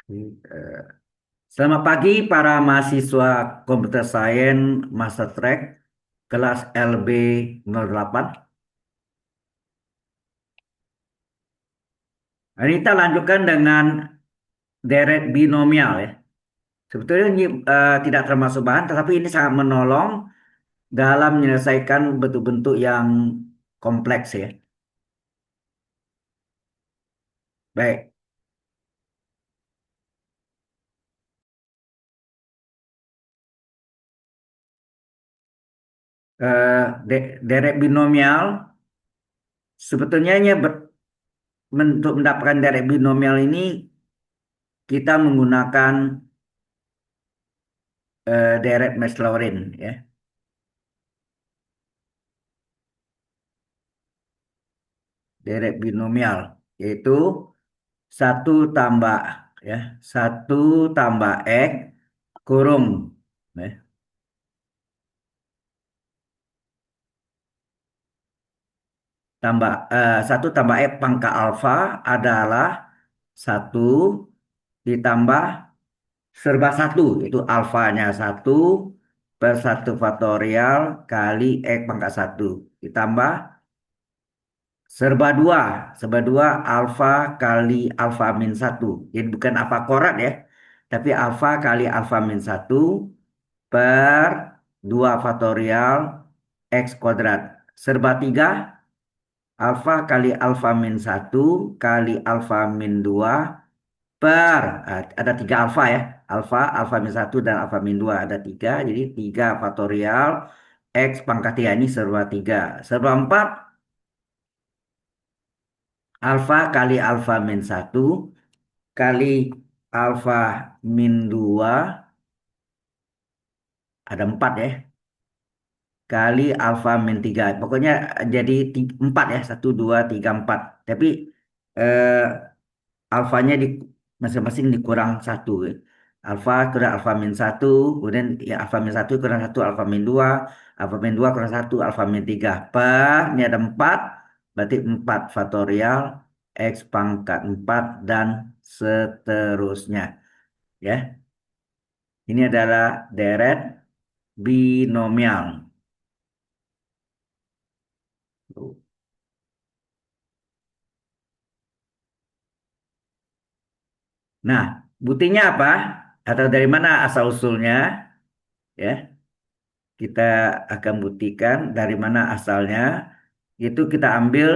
Eh, Selamat pagi para mahasiswa Computer Science Master Track kelas LB 08. Hari ini kita lanjutkan dengan deret binomial ya. Sebetulnya ini tidak termasuk bahan, tetapi ini sangat menolong dalam menyelesaikan bentuk-bentuk yang kompleks ya. Baik, deret binomial sebetulnya untuk mendapatkan deret binomial ini kita menggunakan deret Maclaurin ya. Deret binomial yaitu satu tambah ya satu tambah x kurung ya, satu tambah x pangkat alfa adalah satu ditambah serba satu itu alfanya satu per satu faktorial kali x pangkat satu ditambah serba dua alfa kali alfa min satu. Jadi bukan alfa korat ya, tapi alfa kali alfa min satu per 2 faktorial x kuadrat. Serba 3 alfa kali alfa min satu kali alfa min 2 per, ada 3 alfa ya. Alfa, alfa min satu dan alfa min 2 ada 3. Jadi 3 faktorial x pangkat 3 ini serba 3. Serba 4 alfa kali alfa min satu kali alfa min 2 ada 4 ya. Kali alfa min 3. Pokoknya jadi 4 ya. Satu 2 3 4. Tapi eh, alfanya di masing-masing dikurang satu ya. Alfa kurang alfa min satu, kemudian ya alfa min satu kurang satu alfa min 2, alfa min 2 kurang satu alfa min 3. Per, ini ada 4, berarti 4 faktorial X pangkat 4 dan seterusnya. Ya, ini adalah deret binomial. Nah, buktinya apa? Atau dari mana asal usulnya? Ya, kita akan buktikan dari mana asalnya. Itu kita ambil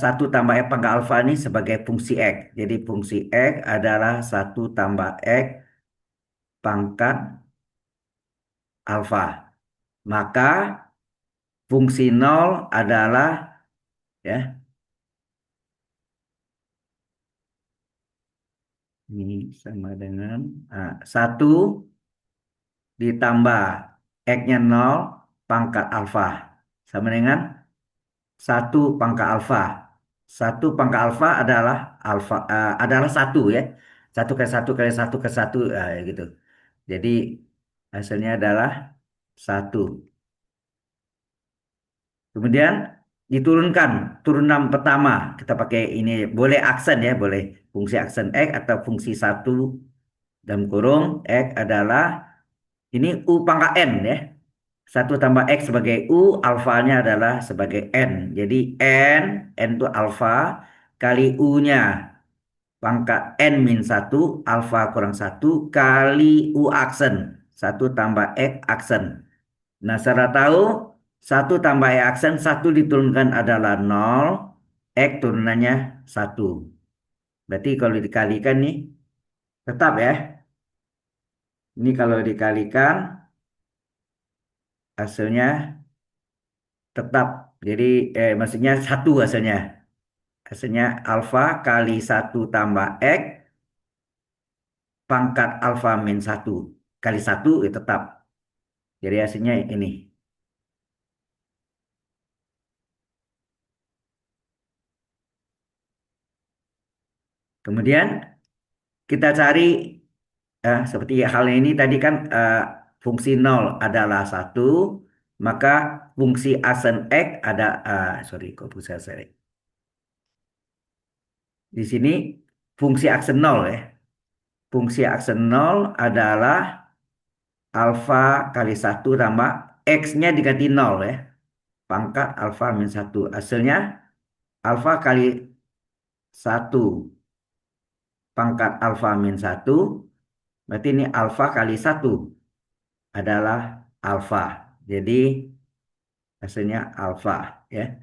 satu tambah x pangkat alfa ini sebagai fungsi x. Jadi fungsi x adalah satu tambah x pangkat alfa. Maka fungsi nol adalah ya ini sama dengan satu ditambah x-nya nol pangkat alfa sama dengan satu pangkat alfa. Satu pangkat alfa adalah satu ya. Satu kali satu kali satu ke satu gitu. Jadi hasilnya adalah satu. Kemudian diturunkan turunan pertama kita pakai ini boleh aksen ya boleh fungsi aksen x atau fungsi satu dalam kurung x adalah ini u pangkat n ya. Satu tambah X sebagai U, alfanya adalah sebagai N. Jadi N itu alfa, kali U-nya pangkat N min satu alfa kurang satu kali U aksen. Satu tambah X aksen. Nah, secara tahu, satu tambah X aksen, satu diturunkan adalah nol, X turunannya satu. Berarti kalau dikalikan nih, tetap ya. Ini kalau dikalikan, hasilnya tetap. Jadi, maksudnya satu hasilnya. Hasilnya alfa kali satu tambah X pangkat alfa min satu kali satu itu tetap. Jadi hasilnya ini. Kemudian kita cari seperti hal ini tadi kan fungsi nol adalah satu, maka fungsi aksen X ada, sorry kok fungsi aksen X. Di sini fungsi aksen nol ya. fungsi aksen 0 adalah alfa kali 1 tambah X-nya diganti 0 ya. Pangkat alfa min 1. Hasilnya alfa kali 1 pangkat alfa min 1. Berarti ini alfa kali 1 adalah alfa. Jadi hasilnya alfa ya.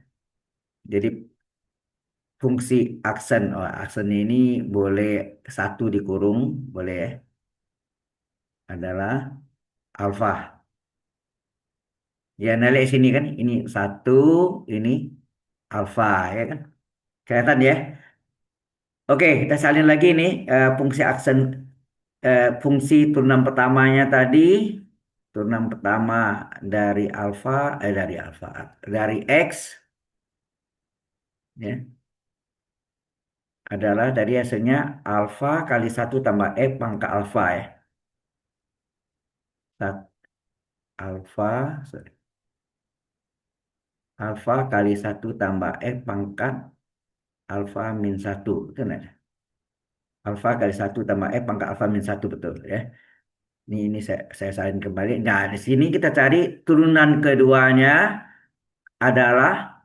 Jadi fungsi aksen, oh, aksen ini boleh 1 dikurung, boleh ya. Adalah alfa. Ya, nah lihat sini kan, ini 1, ini alfa ya kan. Kelihatan ya. Oke, kita salin lagi nih fungsi aksen, fungsi turunan pertamanya tadi. Turunan pertama dari alfa, dari X ya, adalah dari hasilnya alfa kali 1 tambah X pangkat alfa ya. Alfa, sorry. Alfa kali 1 tambah X pangkat alfa min 1. Betul nggak? Alfa kali 1 tambah X pangkat alfa min 1. Betul ya. Ini saya salin kembali. Nah, di sini kita cari turunan keduanya adalah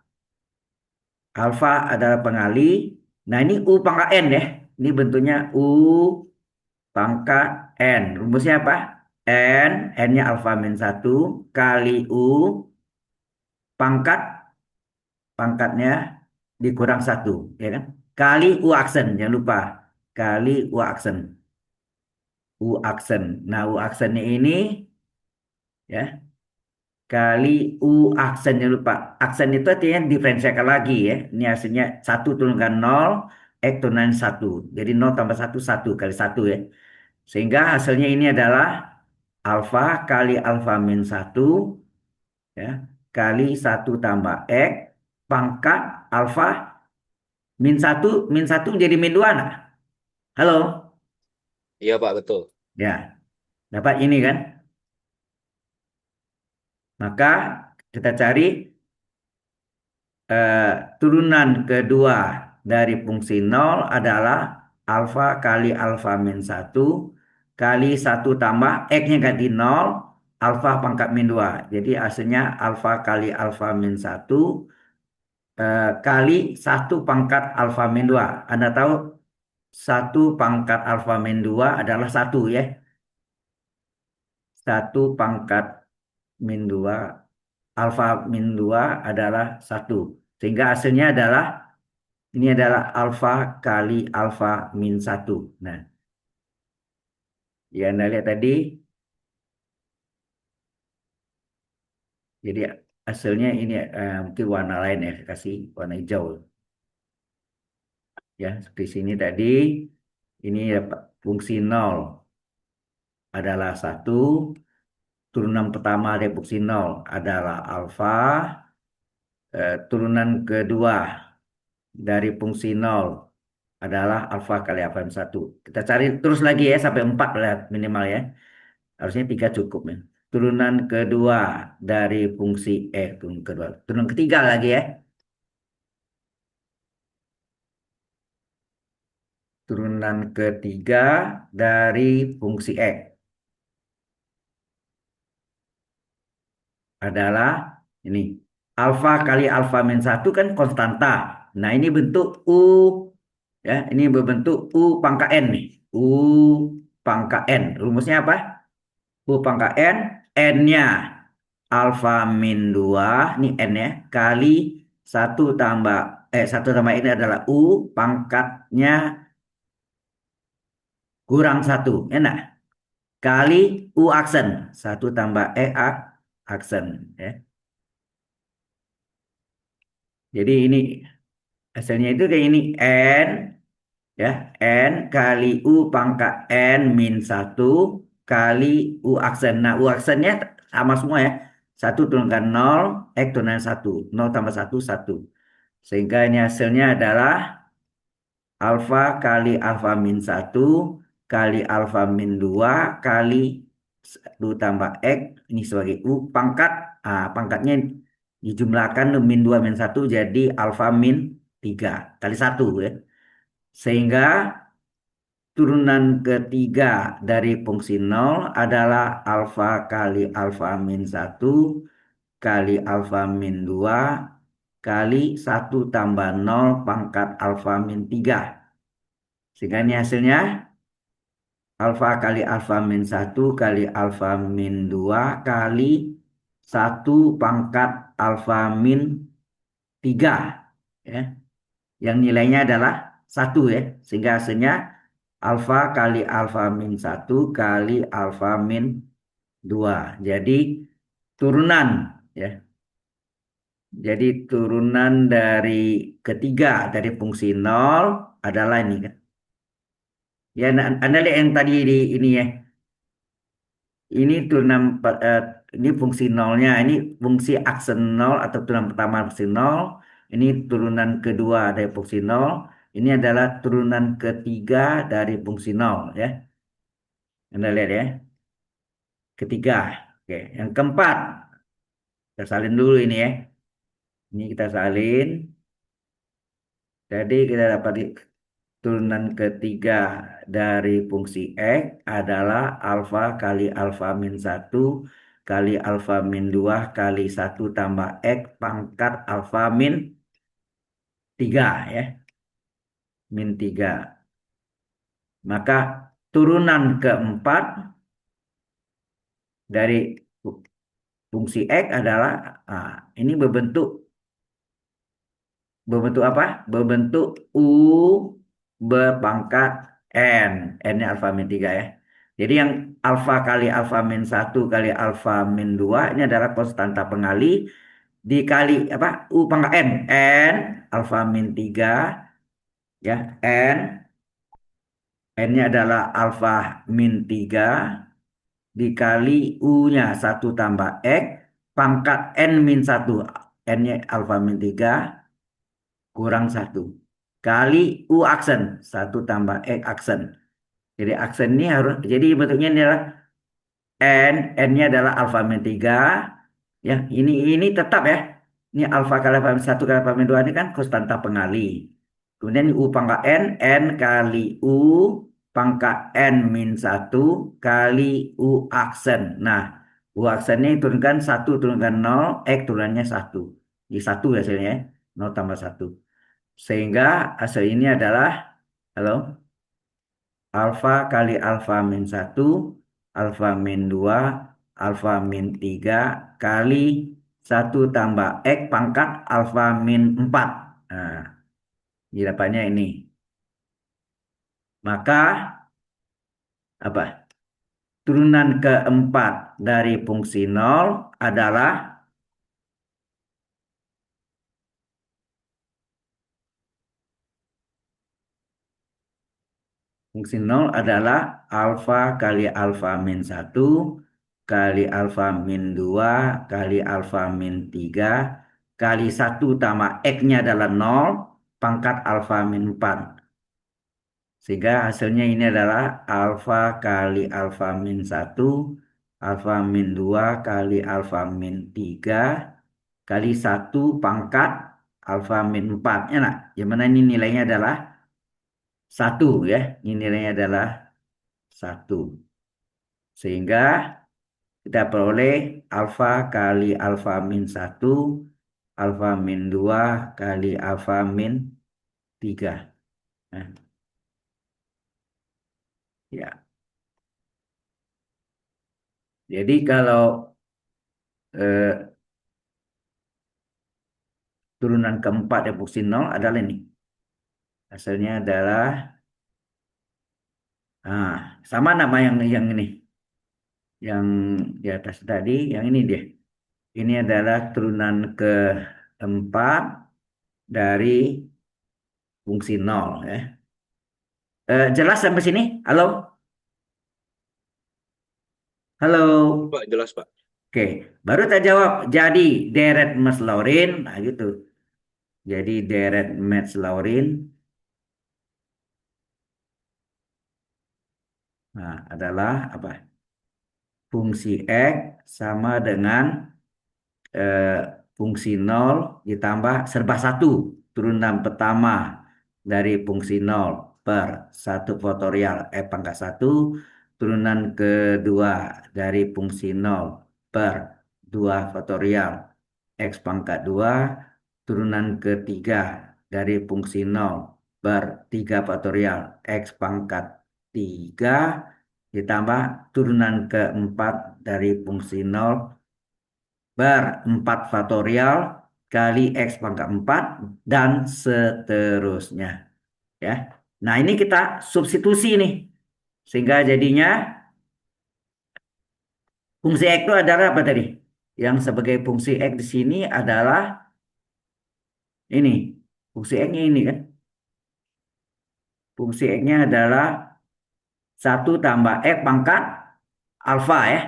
alfa adalah pengali. Nah, ini U pangkat N ya. Ini bentuknya U pangkat N. Rumusnya apa? N-nya alfa min 1 kali U pangkat, pangkatnya dikurang 1. Ya kan? Kali U aksen. Jangan lupa. Kali U aksen. U aksen. Nah, U aksennya ini ya kali U aksen, jangan lupa. Aksen itu artinya diferensialkan lagi ya. Ini hasilnya 1 turunkan 0, X turunkan 1. Jadi 0 tambah 1, 1 kali 1 ya. Sehingga hasilnya ini adalah alfa kali alfa min 1 ya, kali 1 tambah X pangkat alfa min 1 menjadi min 2. Nah. Halo? Iya Pak, betul. Ya, dapat ini kan? Maka kita cari eh, turunan kedua dari fungsi 0 adalah alfa kali alfa min 1 kali 1 tambah X-nya ganti 0, alfa pangkat min 2. Jadi hasilnya alfa kali alfa min 1 kali 1 pangkat alfa min 2. Anda tahu 1 pangkat alfa min 2 adalah 1 ya. 1 pangkat min 2, alfa min 2 adalah 1. Sehingga hasilnya adalah ini adalah alfa kali alfa min 1. Nah, ya Anda lihat tadi. Jadi hasilnya ini mungkin warna lain ya. Kasih warna hijau. Ya, di sini tadi. Ini dapat fungsi 0 adalah 1. Turunan pertama dari fungsi 0 adalah alfa. Turunan kedua dari fungsi 0 adalah alfa kali alfa min 1. Kita cari terus lagi ya sampai 4 lah minimal ya. Harusnya 3 cukup ya. Turunan kedua dari fungsi turunan kedua. Turunan ketiga lagi ya. Turunan ketiga dari fungsi X adalah ini. Alfa kali alfa min 1 kan konstanta. Nah, ini bentuk U ya, ini berbentuk U pangkat N nih. U pangkat N. Rumusnya apa? U pangkat N, N-nya alfa min 2, ini N ya, kali 1 tambah, 1 tambah ini adalah U, pangkatnya kurang 1, enak. Kali U aksen, 1 tambah aksen. Ya. Jadi ini hasilnya itu kayak ini, N, ya, N kali U pangkat N min 1 kali U aksen. Nah, U aksennya sama semua ya. 1 turunkan 0, X turunkan 1. 0 tambah 1, 1. Sehingga ini hasilnya adalah alfa kali alfa min 1 kali alfa min 2 kali 1 tambah X. Ini sebagai U pangkat. Pangkatnya dijumlahkan min 2 min 1 jadi alfa min 3 kali 1 ya. Sehingga turunan ketiga dari fungsi nol adalah alfa kali alfa min satu kali alfa min 2 kali satu tambah nol pangkat alfa min 3. Sehingga ini hasilnya alfa kali alfa min satu kali alfa min 2 kali satu pangkat alfa min 3. Ya. Yang nilainya adalah satu ya. Sehingga hasilnya alfa kali alfa min satu kali alfa min 2. Jadi turunan ya. Jadi turunan dari ketiga dari fungsi nol adalah ini kan. Ya, Anda lihat yang tadi di ini ya. Ini turunan ini fungsi nolnya, ini fungsi aksen nol atau turunan pertama fungsi nol. Ini turunan kedua dari fungsi nol. Ini adalah turunan ketiga dari fungsi nol ya. Anda lihat ya. Ketiga. Oke, yang keempat. Kita salin dulu ini ya. Ini kita salin. Jadi kita dapat turunan ketiga dari fungsi X adalah alfa kali alfa min satu kali alfa min 2 kali satu tambah X pangkat alfa min 3 ya. Min 3. Maka turunan keempat dari fungsi X adalah ini berbentuk apa? Berbentuk U berpangkat N. N-nya alfa min 3 ya. Jadi yang alfa kali alfa min satu kali alfa min 2 ini adalah konstanta pengali dikali apa? U pangkat N. N alfa min 3 ya. N-nya adalah alfa min 3 dikali U-nya 1 tambah X pangkat N min 1. N-nya alfa min 3 kurang 1 kali U aksen 1 tambah X aksen. Jadi aksen ini harus jadi bentuknya ini adalah N-nya adalah alfa min 3 ya. Ini tetap ya. Ini alfa kali alfa min 1 kali alfa min 2 ini kan konstanta pengali. Kemudian U pangkat N kali U pangkat N min 1 kali U aksen. Nah, U aksennya turunkan 1 turunkan 0 X turunannya 1. Di 1 hasilnya ya. 0 tambah 1. Sehingga hasil ini adalah halo, alfa kali alfa min satu alfa min 2 alfa min 3 kali satu tambah X pangkat alfa min 4. Nah, dapatnya ini. Maka apa? Turunan keempat dari fungsi nol adalah fungsi nol adalah alfa kali alfa min satu kali alfa min 2 kali alfa min 3 kali satu tambah X-nya adalah 0 pangkat alfa min 4. Sehingga hasilnya ini adalah alfa kali alfa min satu alfa min 2 kali alfa min 3 kali satu pangkat alfa min 4. Enak. Yang mana ini nilainya adalah 1 ya. Ini nilainya adalah 1. Sehingga kita peroleh alfa kali alfa min satu alfa min 2 kali alfa min 3. Nah, ya. Jadi kalau eh, turunan keempat dari fungsi nol adalah ini. Hasilnya adalah sama nama yang ini. Yang di atas tadi, yang ini dia. Ini adalah turunan keempat dari fungsi nol ya. Jelas sampai sini? Halo? Halo? Pak, jelas, Pak. Oke, baru tak jawab. Jadi deret Mas-Laurin, nah gitu. Jadi deret Mas-Laurin, nah, adalah apa? Fungsi X sama dengan eh, fungsi nol ditambah serba satu turunan pertama dari fungsi nol per 1 faktorial X pangkat 1, turunan kedua dari fungsi 0 per 2 faktorial X pangkat 2, turunan ketiga dari fungsi 0 per 3 faktorial X pangkat 3, ditambah turunan keempat dari fungsi 0 per 4 faktorial kali X pangkat 4 dan seterusnya. Ya. Nah, ini kita substitusi nih. Sehingga jadinya fungsi X itu adalah apa tadi? Yang sebagai fungsi X di sini adalah ini. Fungsi X-nya ini kan. Fungsi X-nya adalah 1 tambah X pangkat alfa ya.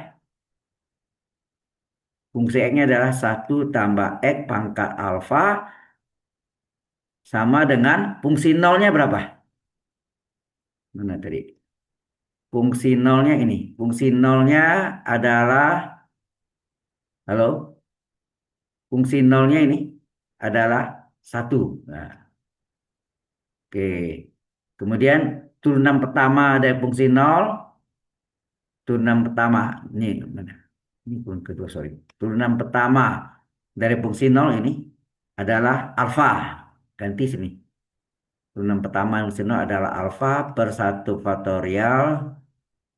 Fungsi X-nya adalah 1 tambah X pangkat alfa sama dengan fungsi nolnya berapa? Mana tadi? Fungsi nolnya ini. Fungsi nolnya adalah, halo? Fungsi nolnya ini adalah 1. Nah, oke. Kemudian turunan pertama dari fungsi 0, turunan pertama, ini mana? Ini turunan kedua, sorry. Turunan pertama dari fungsi 0 ini adalah alfa. Ganti sini. Turunan pertama fungsi 0 adalah alfa per 1 faktorial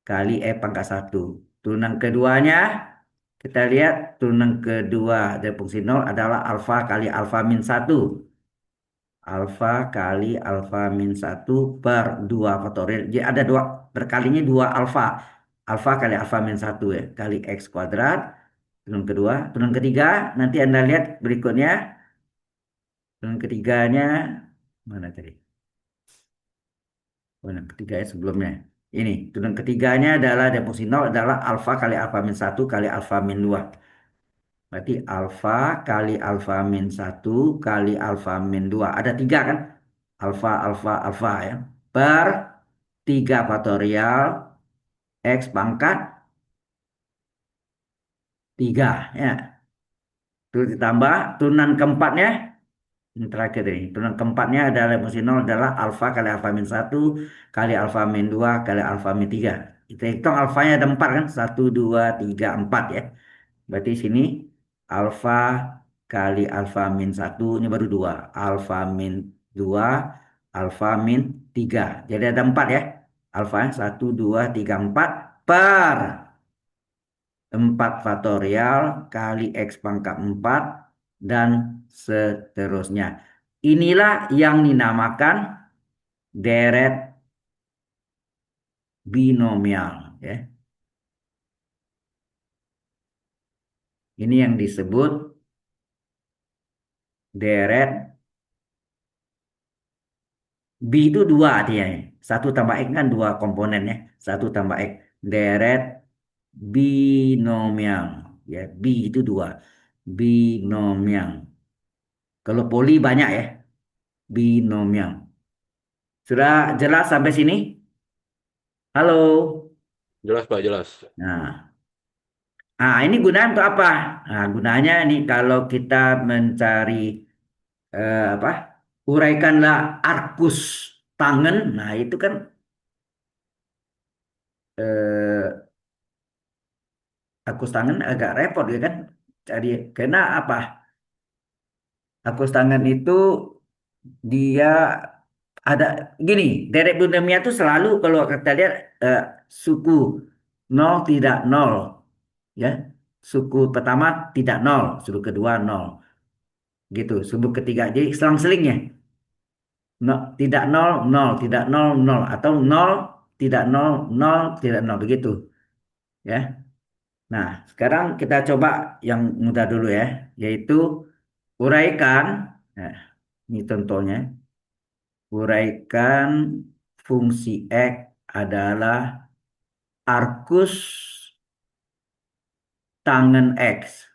kali E pangkat 1. Turunan keduanya, kita lihat turunan kedua dari fungsi 0 adalah alfa kali alfa min 1. Alfa kali alfa min 1 per 2 faktorial. Jadi ada dua, berkalinya 2 alfa. Alfa kali alfa min 1 ya. Kali X kuadrat. Turunan kedua. Turunan ketiga, nanti Anda lihat berikutnya. Turunan ketiganya, mana tadi? Turunan ketiga ya sebelumnya. Ini, turunan ketiganya adalah dari fungsi 0 adalah alfa kali alfa min 1 kali alfa min 2. Berarti alfa kali alfa min 1 kali alfa min 2. Ada 3 kan? Alfa, alfa, alfa ya. Per 3 faktorial X pangkat 3 ya. Terus ditambah turunan keempatnya. Ini terakhir ini. Turunan keempatnya adalah fungsi 0 adalah alfa kali alfa min 1 kali alfa min 2 kali alfa min 3. Kita hitung alfanya ada 4 kan? 1, 2, 3, 4 ya. Berarti sini alfa kali alfa min 1 ini baru 2. Alfa min 2, alfa min 3. Jadi ada 4 ya. Alfa 1, 2, 3, 4 per 4 faktorial kali X pangkat 4 dan seterusnya. Inilah yang dinamakan deret binomial ya. Ini yang disebut deret B itu 2 artinya. 1 tambah X kan 2 komponennya. 1 tambah X. Deret binomial. Ya, B itu 2. Binomial. Kalau poli banyak ya. Binomial. Sudah jelas sampai sini? Halo. Jelas, Pak, jelas. Ini gunanya untuk apa? Nah, gunanya nih kalau kita mencari apa? Uraikanlah arkus tangen. Nah, itu kan eh, arkus tangen agak repot ya kan? Cari karena apa? Arkus tangen itu dia ada gini, deret binomial itu selalu kalau kita lihat suku nol tidak nol ya. Suku pertama tidak nol, suku kedua nol. Gitu, suku ketiga. Jadi selang-selingnya. No, tidak nol, nol, tidak nol, nol. Atau nol, tidak nol, nol, tidak nol. Begitu. Ya. Nah, sekarang kita coba yang mudah dulu ya. Yaitu uraikan. Nah, ini contohnya. Uraikan fungsi X adalah arkus tangen X.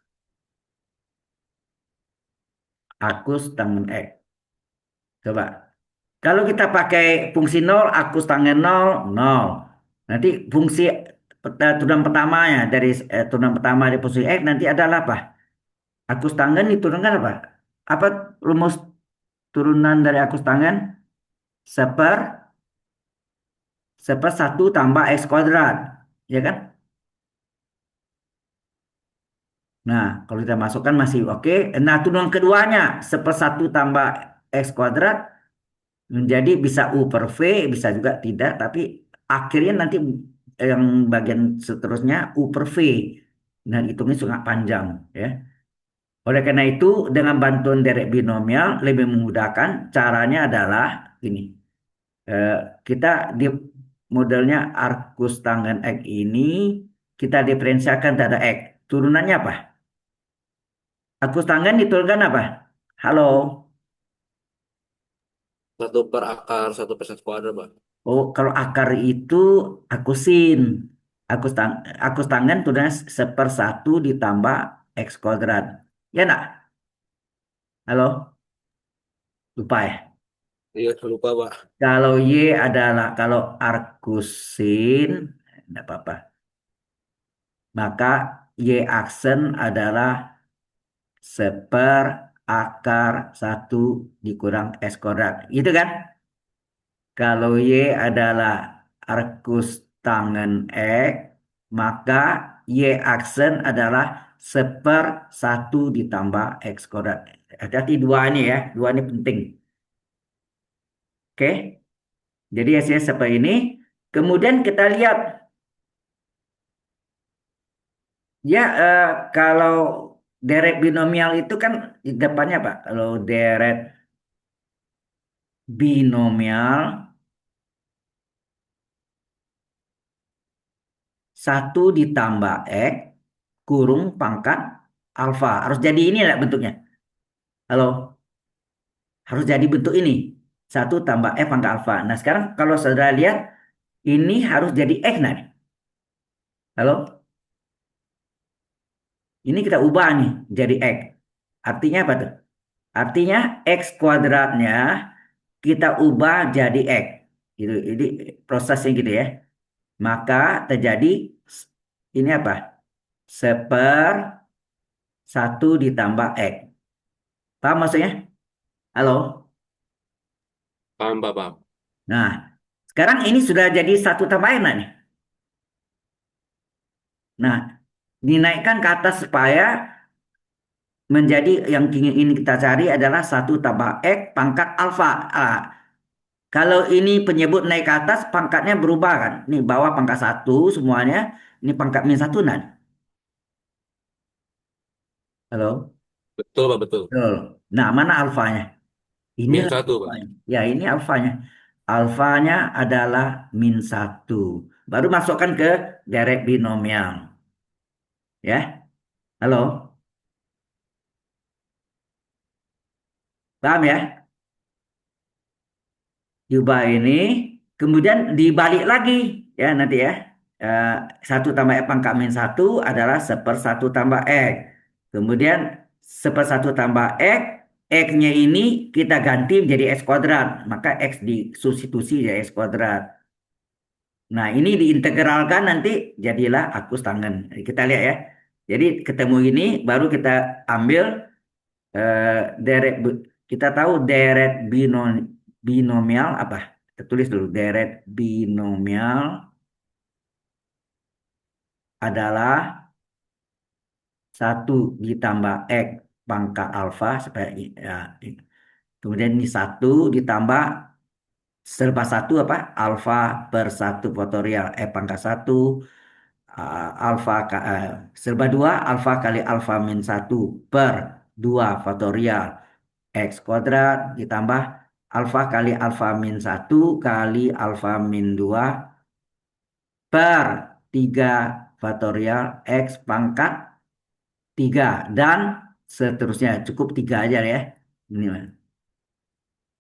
Arkus tangen X. Coba. Kalau kita pakai fungsi nol, arkus tangen nol, nol. Nanti fungsi turunan pertamanya dari turunan pertama dari fungsi X nanti adalah apa? Arkus tangen diturunkan apa? Apa rumus turunan dari arkus tangen? Seper sepersatu tambah X kuadrat. Ya kan? Nah, kalau kita masukkan masih oke. Nah, turunan keduanya sepersatu tambah X kuadrat menjadi bisa U per V, bisa juga tidak, tapi akhirnya nanti yang bagian seterusnya U per V. Nah, hitungnya sangat panjang, ya. Oleh karena itu, dengan bantuan derek binomial lebih memudahkan. Caranya adalah ini. Eh, kita di modelnya arcus tangen X ini kita diferensialkan terhadap X. Turunannya apa? Arcus tangen diturunkan apa? Halo. Satu per akar 1 per x², Pak. Oh, kalau akar itu akusin. Akus tangen turunnya sepersatu ditambah X kuadrat. Ya enggak? Halo? Lupa ya? Iya, lupa, Pak. Kalau Y adalah kalau arkusin, enggak apa-apa. Maka Y aksen adalah seper akar satu dikurang X kuadrat. Gitu kan? Kalau Y adalah arkus tangen X, maka Y aksen adalah seper satu ditambah X kuadrat. Hati-hati dua ini ya, dua ini penting. Oke, jadi hasilnya seperti ini. Kemudian kita lihat, ya kalau deret binomial itu kan di depannya Pak. Kalau deret binomial, satu ditambah X kurung pangkat alfa. Harus jadi ini lah bentuknya. Halo, harus jadi bentuk ini. Satu tambah F pangkat alfa. Nah sekarang kalau saudara lihat, ini harus jadi X nah. Halo, ini kita ubah nih jadi X. Artinya apa tuh? Artinya X kuadratnya kita ubah jadi X. Gitu. Ini prosesnya gitu ya. Maka terjadi ini apa? Seper satu ditambah X. Paham maksudnya? Halo? Paham, Pak, paham. Nah, sekarang ini sudah jadi satu tambah N nih. Nah, dinaikkan ke atas supaya menjadi yang ingin kita cari adalah satu tambah X pangkat alfa. Kalau ini penyebut naik ke atas, pangkatnya berubah kan. Ini bawah pangkat satu semuanya. Ini pangkat min satu nah. Halo? Betul, Pak, betul. Betul. Nah, mana alfanya? Min Inilah satu, Pak. alfanya. Ya, ini alfanya. Alfanya adalah min satu. Baru masukkan ke deret binomial. Ya, halo? Paham ya? Diubah ini, kemudian dibalik lagi. Ya, nanti ya. Eh, satu tambah X pangkat min satu adalah sepersatu tambah X. Kemudian sepersatu tambah X, X-nya ini kita ganti menjadi X kuadrat. Maka X disubstitusi jadi X kuadrat. Nah, ini diintegralkan nanti jadilah akus tangen. Kita lihat ya. Jadi ketemu ini baru kita ambil eh, deret kita tahu deret binomial apa? Kita tulis dulu deret binomial adalah satu ditambah X pangkat alfa supaya ya, kemudian ini satu ditambah serba satu apa? Alfa per satu faktorial pangkat satu alfa serba dua alfa kali alfa min satu per dua faktorial X kuadrat ditambah alfa kali alfa min satu kali alfa min dua per 3 faktorial X pangkat 3 dan seterusnya. Cukup 3 aja ya. Ini.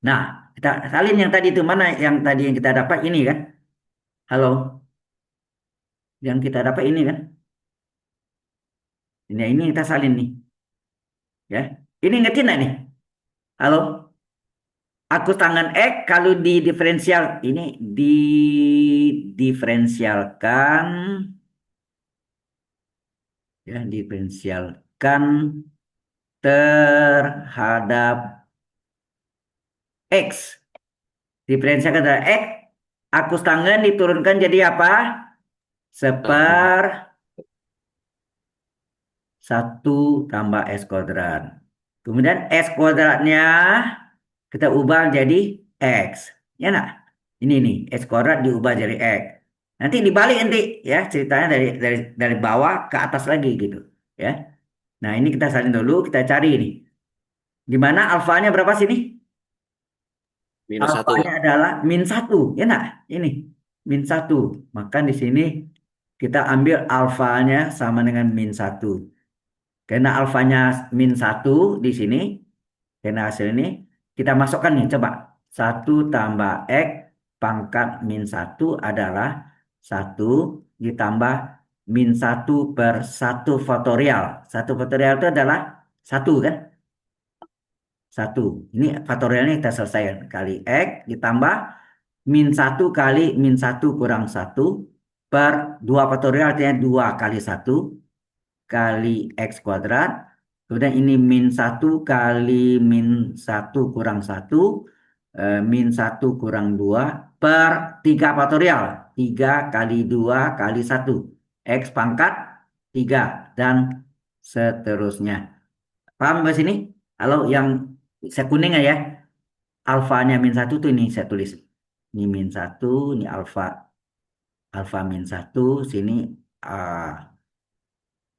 Nah, kita salin yang tadi itu mana yang tadi yang kita dapat ini kan? Halo, yang kita dapat ini kan? Ini kita salin nih, ya. Ini ngerti nggak nih? Halo, aku tangan X kalau di diferensial ini diferensialkan ya diferensialkan terhadap X. Diferensialkan terhadap X Akус tangen diturunkan jadi apa? Tambah. Seper 1 tambah S kuadrat. Kemudian S kuadratnya kita ubah jadi X. Ya nak? Ini nih, X kuadrat diubah jadi X. Nanti dibalik nanti ya ceritanya dari bawah ke atas lagi gitu. Ya. Nah ini kita salin dulu, kita cari nih. Di mana alfanya berapa sini? -1, Alfanya Pak. adalah -1. Ya nak? Ini -1. Maka di sini kita ambil alfanya sama dengan -1. Karena alfanya -1 di sini, karena hasil ini, kita masukkan nih, coba. 1 tambah X pangkat -1 adalah 1 ditambah -1/1 faktorial. 1 faktorial itu adalah 1 kan? 1. Ini faktorialnya kita selesaikan. Kali X ditambah -1 kali -1 kurang 1 per 2 faktorial artinya 2 kali 1 kali X kuadrat. Kemudian ini -1 kali -1 kurang 1. -1 kurang 2 per 3 faktorial. 3 kali 2 kali 1. X pangkat 3 dan seterusnya. Paham di sini? Kalau yang saya kuning ya, alfanya -1 tuh ini saya tulis. Ini -1, ini alfa. Alfa -1, sini ah,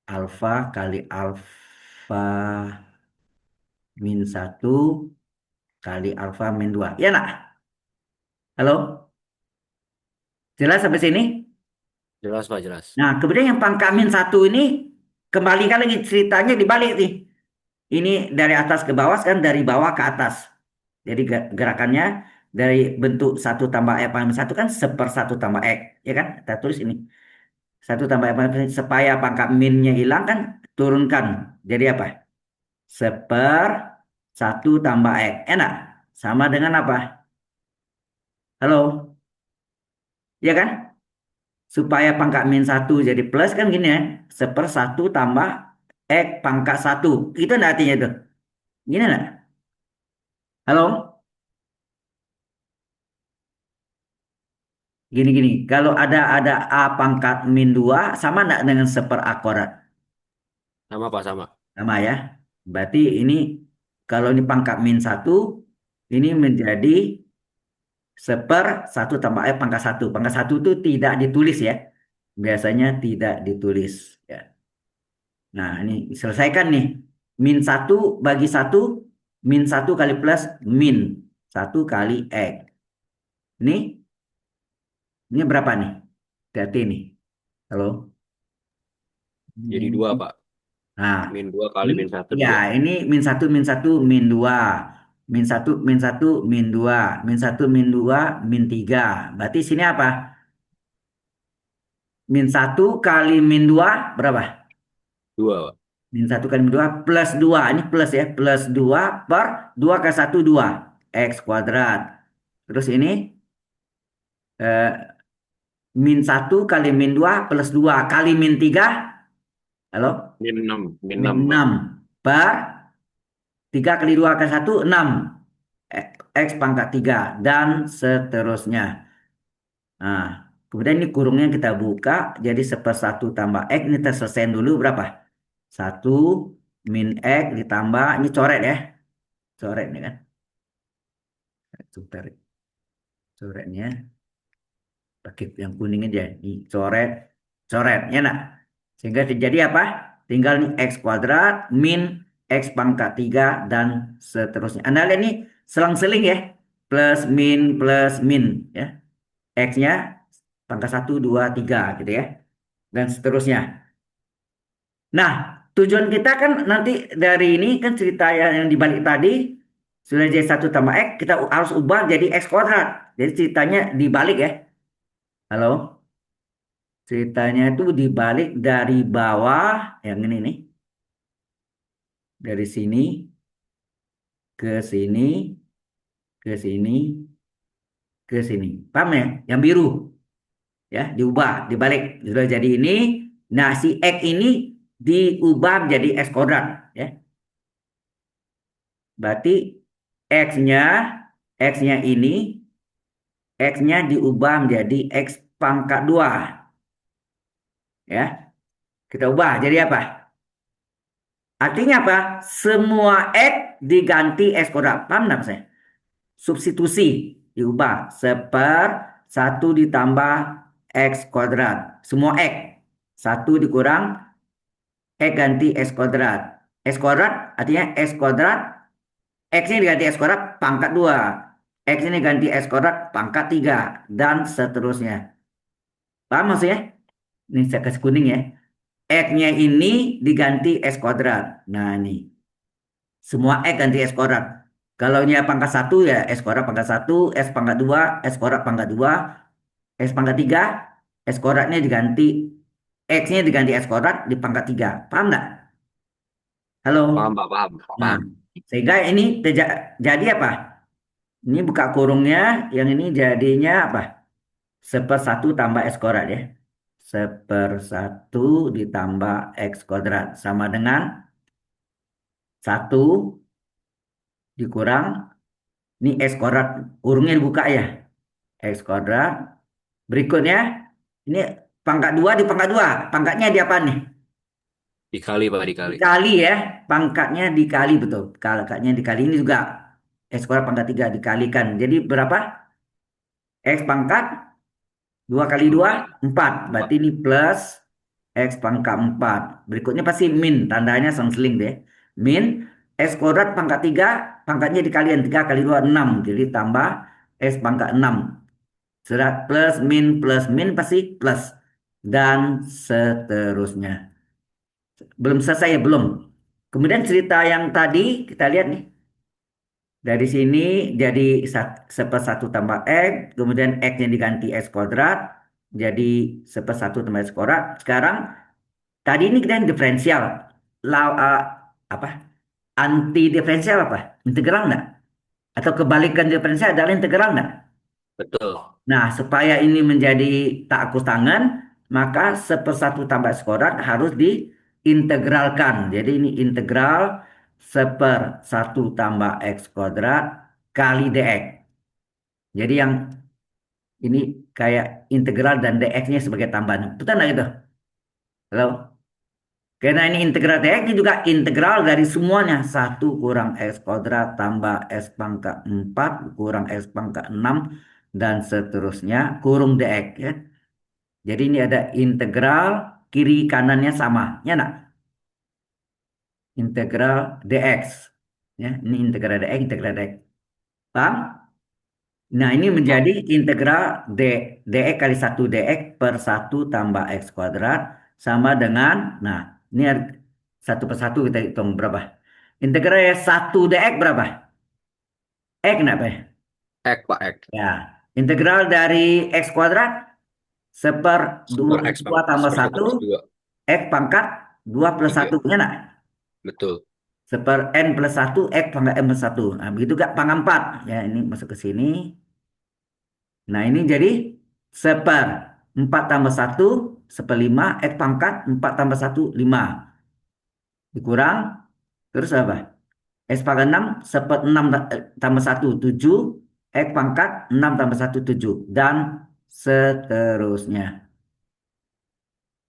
alfa kali alfa -1 kali alfa -2. Ya nak? Halo? Jelas sampai sini? Jelas, Pak, jelas. Nah, kemudian yang pangkat -1 ini kembalikan lagi ceritanya dibalik nih. Ini dari atas ke bawah kan dari bawah ke atas. Jadi gerakannya dari bentuk 1 tambah X pangkat -1 kan 1/1 tambah X. Ya kan? Kita tulis ini. 1 tambah X pangkat supaya pangkat minnya hilang kan turunkan. Jadi apa? 1/1 tambah X. Enak. Sama dengan apa? Halo? Ya kan? Supaya pangkat -1 jadi plus kan gini ya. 1/1 tambah X pangkat 1. Itu enggak artinya itu? Gini enggak? Halo? Gini-gini. Kalau ada A pangkat -2 sama enggak dengan 1/A²? Sama, Pak, sama. Sama ya. Berarti ini kalau ini pangkat -1 ini menjadi 1/1 tambah X pangkat 1. Pangkat 1 itu tidak ditulis ya. Biasanya tidak ditulis ya. Nah, ini selesaikan nih. -1 bagi 1, -1 kali plus -1 kali X. Ini berapa nih? Berarti ini. Halo? Jadi 2, Pak. Nah, -2 kali ini -1, ya 2. ini -1 -1 -2. -1 -1 -2. -1 -2 -3. Berarti sini apa? -1 kali -2 berapa? 2, Pak. -1 kali -2 plus 2. Ini plus ya. Plus 2 per 2 ke 1 2. X kuadrat. Terus ini eh, -1 kali -2 plus 2 kali -3. Halo? -6. -6, Pak. -6 per 3 kali 2 ke 1 6. X pangkat 3 dan seterusnya. Nah, kemudian ini kurungnya kita buka jadi 1/1 tambah X ini kita selesaiin dulu berapa? 1 min X ditambah ini coret ya. Coret nih kan. Coret coretnya pakai yang kuning aja. Ini coret coret ya nak. Sehingga terjadi apa? Tinggal nih X kuadrat min X pangkat 3 dan seterusnya. Anda lihat nih selang-seling ya. Plus min ya. X-nya pangkat 1, 2, 3 gitu ya. Dan seterusnya. Nah, tujuan kita kan nanti dari ini kan cerita yang dibalik tadi sudah jadi 1 tambah X, kita harus ubah jadi X kuadrat. Jadi ceritanya dibalik ya. Halo? Ceritanya itu dibalik dari bawah, yang ini nih. Dari sini ke sini, ke sini, ke sini. Paham ya? Yang biru. Ya, diubah, dibalik. Sudah jadi ini. Nah, si X ini diubah menjadi X kuadrat. Ya. Berarti X-nya, X-nya ini X-nya diubah menjadi X pangkat 2. Ya, kita ubah jadi apa? Artinya apa? Semua X diganti X kuadrat. Paham nggak saya? Substitusi diubah. Satu ditambah X kuadrat. Semua X. Satu dikurang X ganti X kuadrat. X kuadrat artinya X kuadrat. X ini diganti X kuadrat pangkat 2. X ini ganti X kuadrat pangkat 3. Dan seterusnya. Paham maksudnya? Ini saya kasih kuning ya. X-nya ini diganti X kuadrat. Nah, ini. Semua X ganti X kuadrat. Kalau nya pangkat satu ya X kuadrat pangkat satu, X pangkat 2, X kuadrat pangkat 2, X pangkat 3, X kuadratnya diganti, X-nya diganti X kuadrat di pangkat 3. Paham nggak? Halo? Paham, Pak, paham. Nah, Paham. sehingga ini jadi apa? Ini buka kurungnya, yang ini jadinya apa? Sepersatu tambah X kuadrat ya. Sepersatu ditambah X kuadrat. Sama dengan satu dikurang, ini X kuadrat. Kurungnya dibuka ya. X kuadrat. Berikutnya, ini pangkat 2 di pangkat 2. Pangkatnya di apa nih? Dikali, Pak, dikali. Dikali ya. Pangkatnya dikali betul. Pangkatnya dikali ini juga. X kuadrat pangkat 3 dikalikan. Jadi berapa? X pangkat 2 kali 2 4. 4. Berarti 4. ini plus X pangkat 4. Berikutnya pasti min. Tandanya seling deh. Min X kuadrat pangkat 3. Pangkatnya dikalian 3 kali 2 6. Jadi tambah X pangkat 6. Sudah plus min pasti plus. Dan seterusnya. Belum selesai ya, belum. Kemudian cerita yang tadi kita lihat nih. Dari sini jadi sepersatu tambah X. Kemudian X-nya diganti X kuadrat. Jadi sepersatu tambah X kuadrat. Sekarang tadi ini kita diferensial. Apa? Anti diferensial apa? Integral enggak? Atau kebalikan diferensial adalah integral enggak? Betul. Nah, supaya ini menjadi tak hapus tangan, maka sepersatu tambah X kuadrat harus diintegralkan. Jadi ini integral sepersatu tambah X kuadrat kali dx. Jadi yang ini kayak integral dan dx-nya sebagai tambahan. Betul nggak gitu? Halo? Karena ini integral dx ini juga integral dari semuanya. Satu kurang X kuadrat tambah X pangkat 4 kurang X pangkat 6 dan seterusnya kurung dx ya. Jadi ini ada integral kiri kanannya sama, ya nak? Integral dx, ya. Ini integral dx. Paham? Nah, ini menjadi integral dx kali satu dx per satu tambah x kuadrat sama dengan, nah, ini satu per satu kita hitung berapa? Integral satu dx berapa? X kenapa ya? X, Pak, X. Ya, integral dari x kuadrat Super X, Pak. 2 tambah Super satu satu plus 2. X pangkat 2 plus 3. satu, ya nak? Betul. N plus satu X pangkat N plus satu. Nah, begitu gak pangkat 4. Ya, ini masuk ke sini. Nah, ini jadi seper 4 tambah satu seperlima, X pangkat 4 tambah satu 5. Dikurang, terus apa? X pangkat 6 6 tambah satu 7, X pangkat 6 tambah satu 7. Dan seterusnya.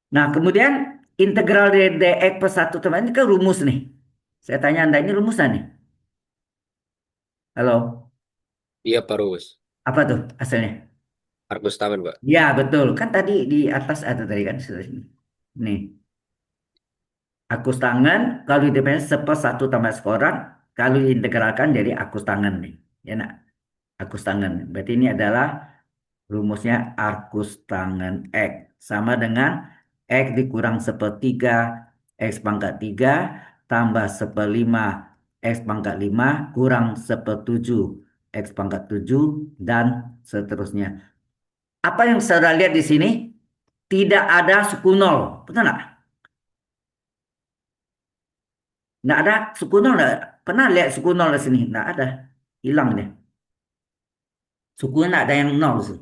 Nah, kemudian integral dari dx per 1 teman ini kan rumus nih. Saya tanya Anda, ini rumusnya nih. Halo, Iya, Pak Rumus. apa tuh hasilnya? Argus Taman, Pak. Ya, betul. Kan tadi di atas ada tadi kan sudah sini. Nih, akus tangan kalau didefinisikan sepersatu tambah sekoran, kalau diintegralkan jadi akus tangan nih. Ya, nak. Akus tangan. Berarti ini adalah rumusnya arkus tangan X. Sama dengan X dikurang sepertiga X pangkat 3 tambah seperlima X pangkat 5 kurang sepertujuh X pangkat 7 dan seterusnya. Apa yang saudara lihat di sini? Tidak ada suku nol. Betul nggak? Nggak ada suku nol. Nggak. Pernah lihat suku nol di sini? Nggak ada. Hilang deh. Sukunya nggak ada yang nol sih.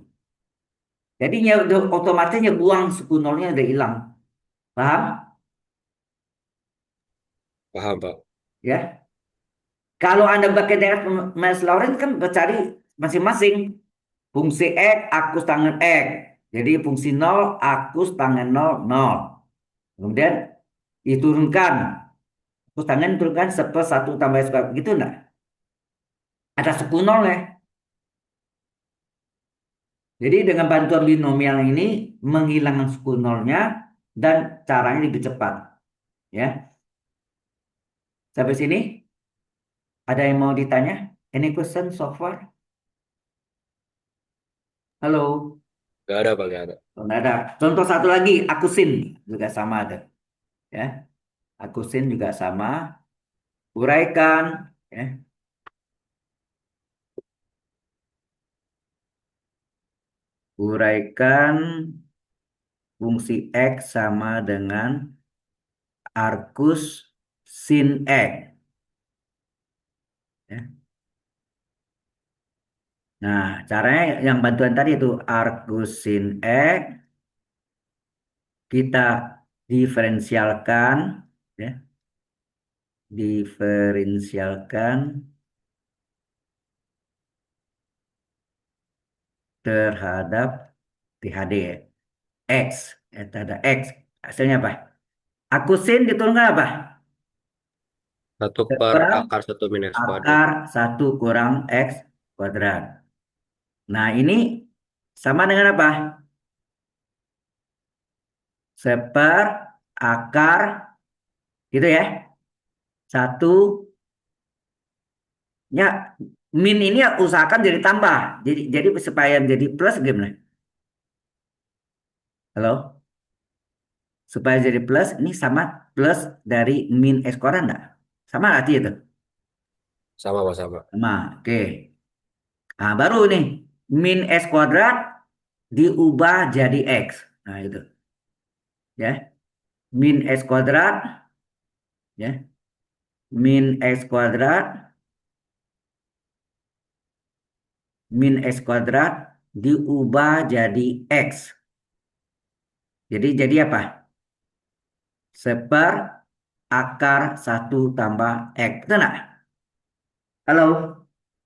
Jadi otomatisnya buang suku nolnya udah hilang. Paham? Paham, Pak. Ya. Kalau Anda pakai daerah Mas Lawrence kan bercari masing-masing. Fungsi X, akus tangen X. Jadi fungsi nol, akus tangen nol, nol. Kemudian diturunkan. Akus tangen turunkan satu tambah X kuadrat. Gitu enggak? Ada suku nol ya. Jadi dengan bantuan binomial ini menghilangkan suku nolnya dan caranya lebih cepat. Ya, sampai sini ada yang mau ditanya? Any question so far? Halo, Gak ada Pak, gak ada. oh, nggak ada. Contoh satu lagi, akusin juga sama ada. Ya, akusin juga sama. Uraikan, ya, uraikan fungsi X sama dengan arcus sin X. Ya. Nah, caranya yang bantuan tadi itu arcus sin X kita diferensialkan, ya, diferensialkan terhadap THD ya. X, terhadap X. Hasilnya apa? Akusin diturunkan apa? 1/(akar Per 1 - X²). akar satu kurang X kuadrat. Nah, ini sama dengan apa? Seper akar, gitu ya. Satu, ya, min ini ya usahakan jadi tambah. Jadi supaya menjadi plus gimana? Halo? Supaya jadi plus, ini sama plus dari min X kuadrat enggak? Sama arti itu? Sama Pak, sama. Sama, oke. Nah, baru nih, min X kuadrat diubah jadi X. Nah, itu. Ya, min X kuadrat, ya, min X kuadrat, min X kuadrat diubah jadi X. Jadi apa? Seper akar satu tambah X. Betul nggak? Halo?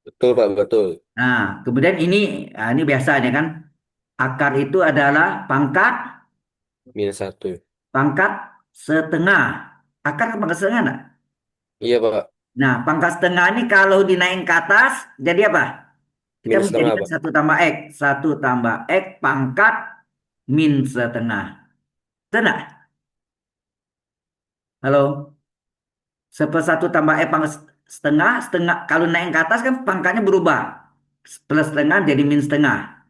Betul Pak, betul. Nah, kemudian ini biasanya kan, akar itu adalah -1. pangkat setengah. Akar kan pangkat setengah enggak? Iya Pak, Nah, pangkat setengah ini kalau dinaik ke atas, jadi apa? Kita -1/2 menjadikan Pak. satu tambah X. Satu tambah X pangkat min setengah. Betul nggak? Halo? Sepersatu tambah pangkat setengah, setengah. Kalau naik ke atas kan pangkatnya berubah. Plus setengah jadi min setengah.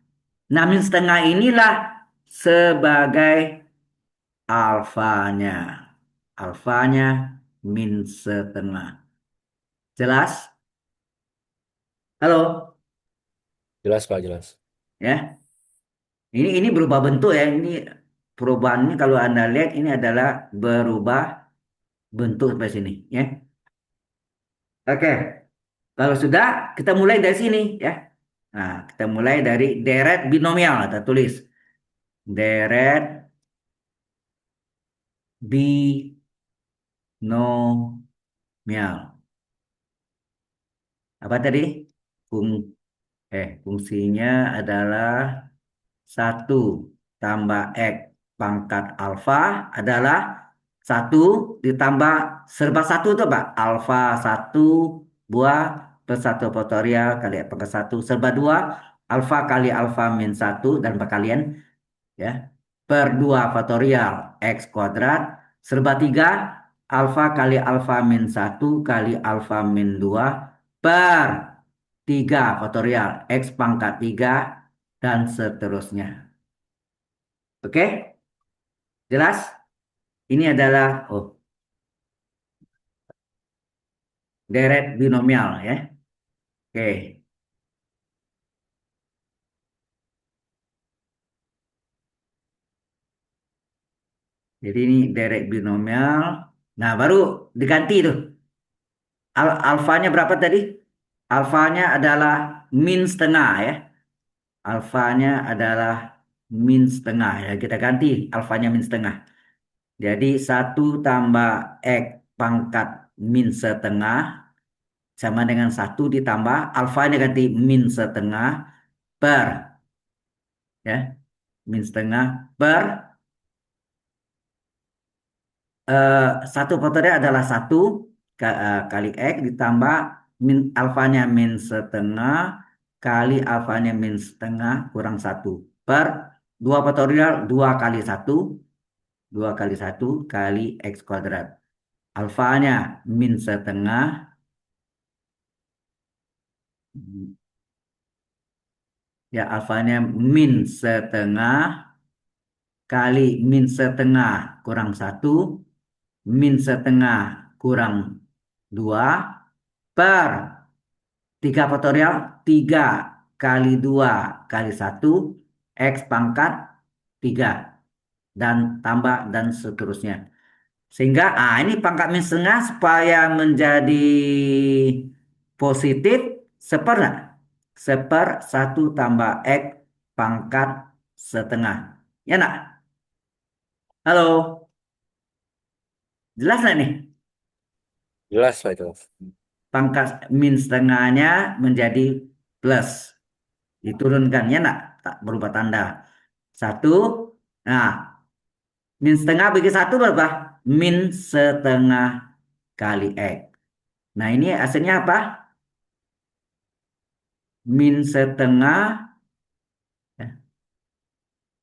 Nah, min setengah inilah sebagai alfanya. Alfanya min setengah. Jelas? Halo? Jelas Pak, jelas. Ya. Ini berubah bentuk ya. Ini perubahannya kalau Anda lihat ini adalah berubah bentuk sampai sini ya. Oke. Kalau sudah kita mulai dari sini ya. Nah, kita mulai dari deret binomial kita tulis. Deret binomial. Apa tadi? Fung fungsinya adalah satu tambah X pangkat alfa adalah satu ditambah serba satu itu Pak. Alfa satu buah per satu faktorial kali pangkat satu serba dua alfa kali alfa min satu dan perkalian ya per 2 faktorial X kuadrat serba 3 alfa kali alfa min satu kali alfa min 2 per 3 faktorial X pangkat 3 dan seterusnya. Oke, jelas? Ini adalah deret binomial ya. Oke, jadi ini deret binomial. Nah, baru diganti tuh. Alfanya berapa tadi? Alfanya adalah min setengah ya. Alfanya adalah min setengah ya. Kita ganti alfanya min setengah. Jadi satu tambah X pangkat min setengah sama dengan satu ditambah alfanya ganti min setengah per, ya, min setengah per, eh, satu faktorial adalah satu kali X ditambah min alfanya min setengah kali alfanya min setengah kurang satu per dua faktorial dua kali satu kali X kuadrat. Alfanya min setengah, ya alfanya min setengah kali min setengah kurang satu min setengah kurang dua per 3 faktorial 3 kali 2 kali satu X pangkat 3 dan tambah dan seterusnya. Sehingga ini pangkat min setengah supaya menjadi positif seper nggak? Seper 1 tambah X pangkat setengah. Ya nak? Halo, jelas nggak nih? Jelas Pak, jelas. Pangkat min setengahnya menjadi plus. Diturunkan ya nak? Tak berubah tanda. Satu. Nah, min setengah bagi satu berapa? Min setengah kali X. Nah, ini hasilnya apa? Min setengah, ya,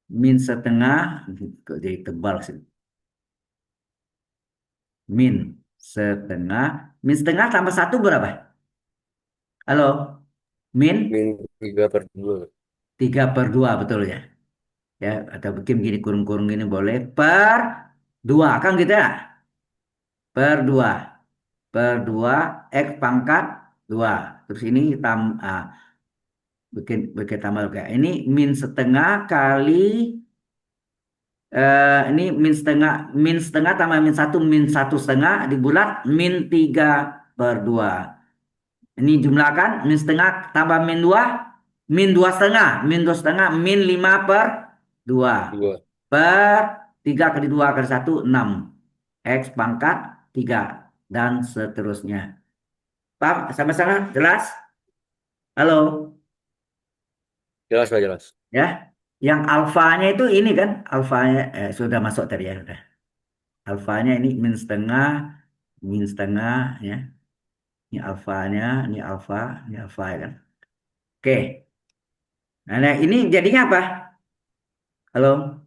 min setengah, kok jadi tebal sih. Min setengah, min setengah tambah satu berapa? Halo, min Min 3/2. 3 per 2 betul ya? Ya, atau bikin gini kurung-kurung gini boleh per 2 kan gitu ya? Per 2 per 2 X pangkat 2. Terus ini bikin tambah kayak ini min setengah kali ini min setengah tambah min satu setengah dibulat min 3 per 2. Ini jumlahkan min setengah tambah min 2 setengah min 5 per 2 2. per 3 kali 2 kali satu 6 X pangkat 3 dan seterusnya. Paham? Sama-sama jelas? Halo, Jelas Pak, jelas. ya. Yang alfanya itu ini kan, alfanya sudah masuk tadi ya, sudah. Alfanya ini min setengah ya. Ini alfa ya kan. Oke. Nah, ini jadinya apa? Halo,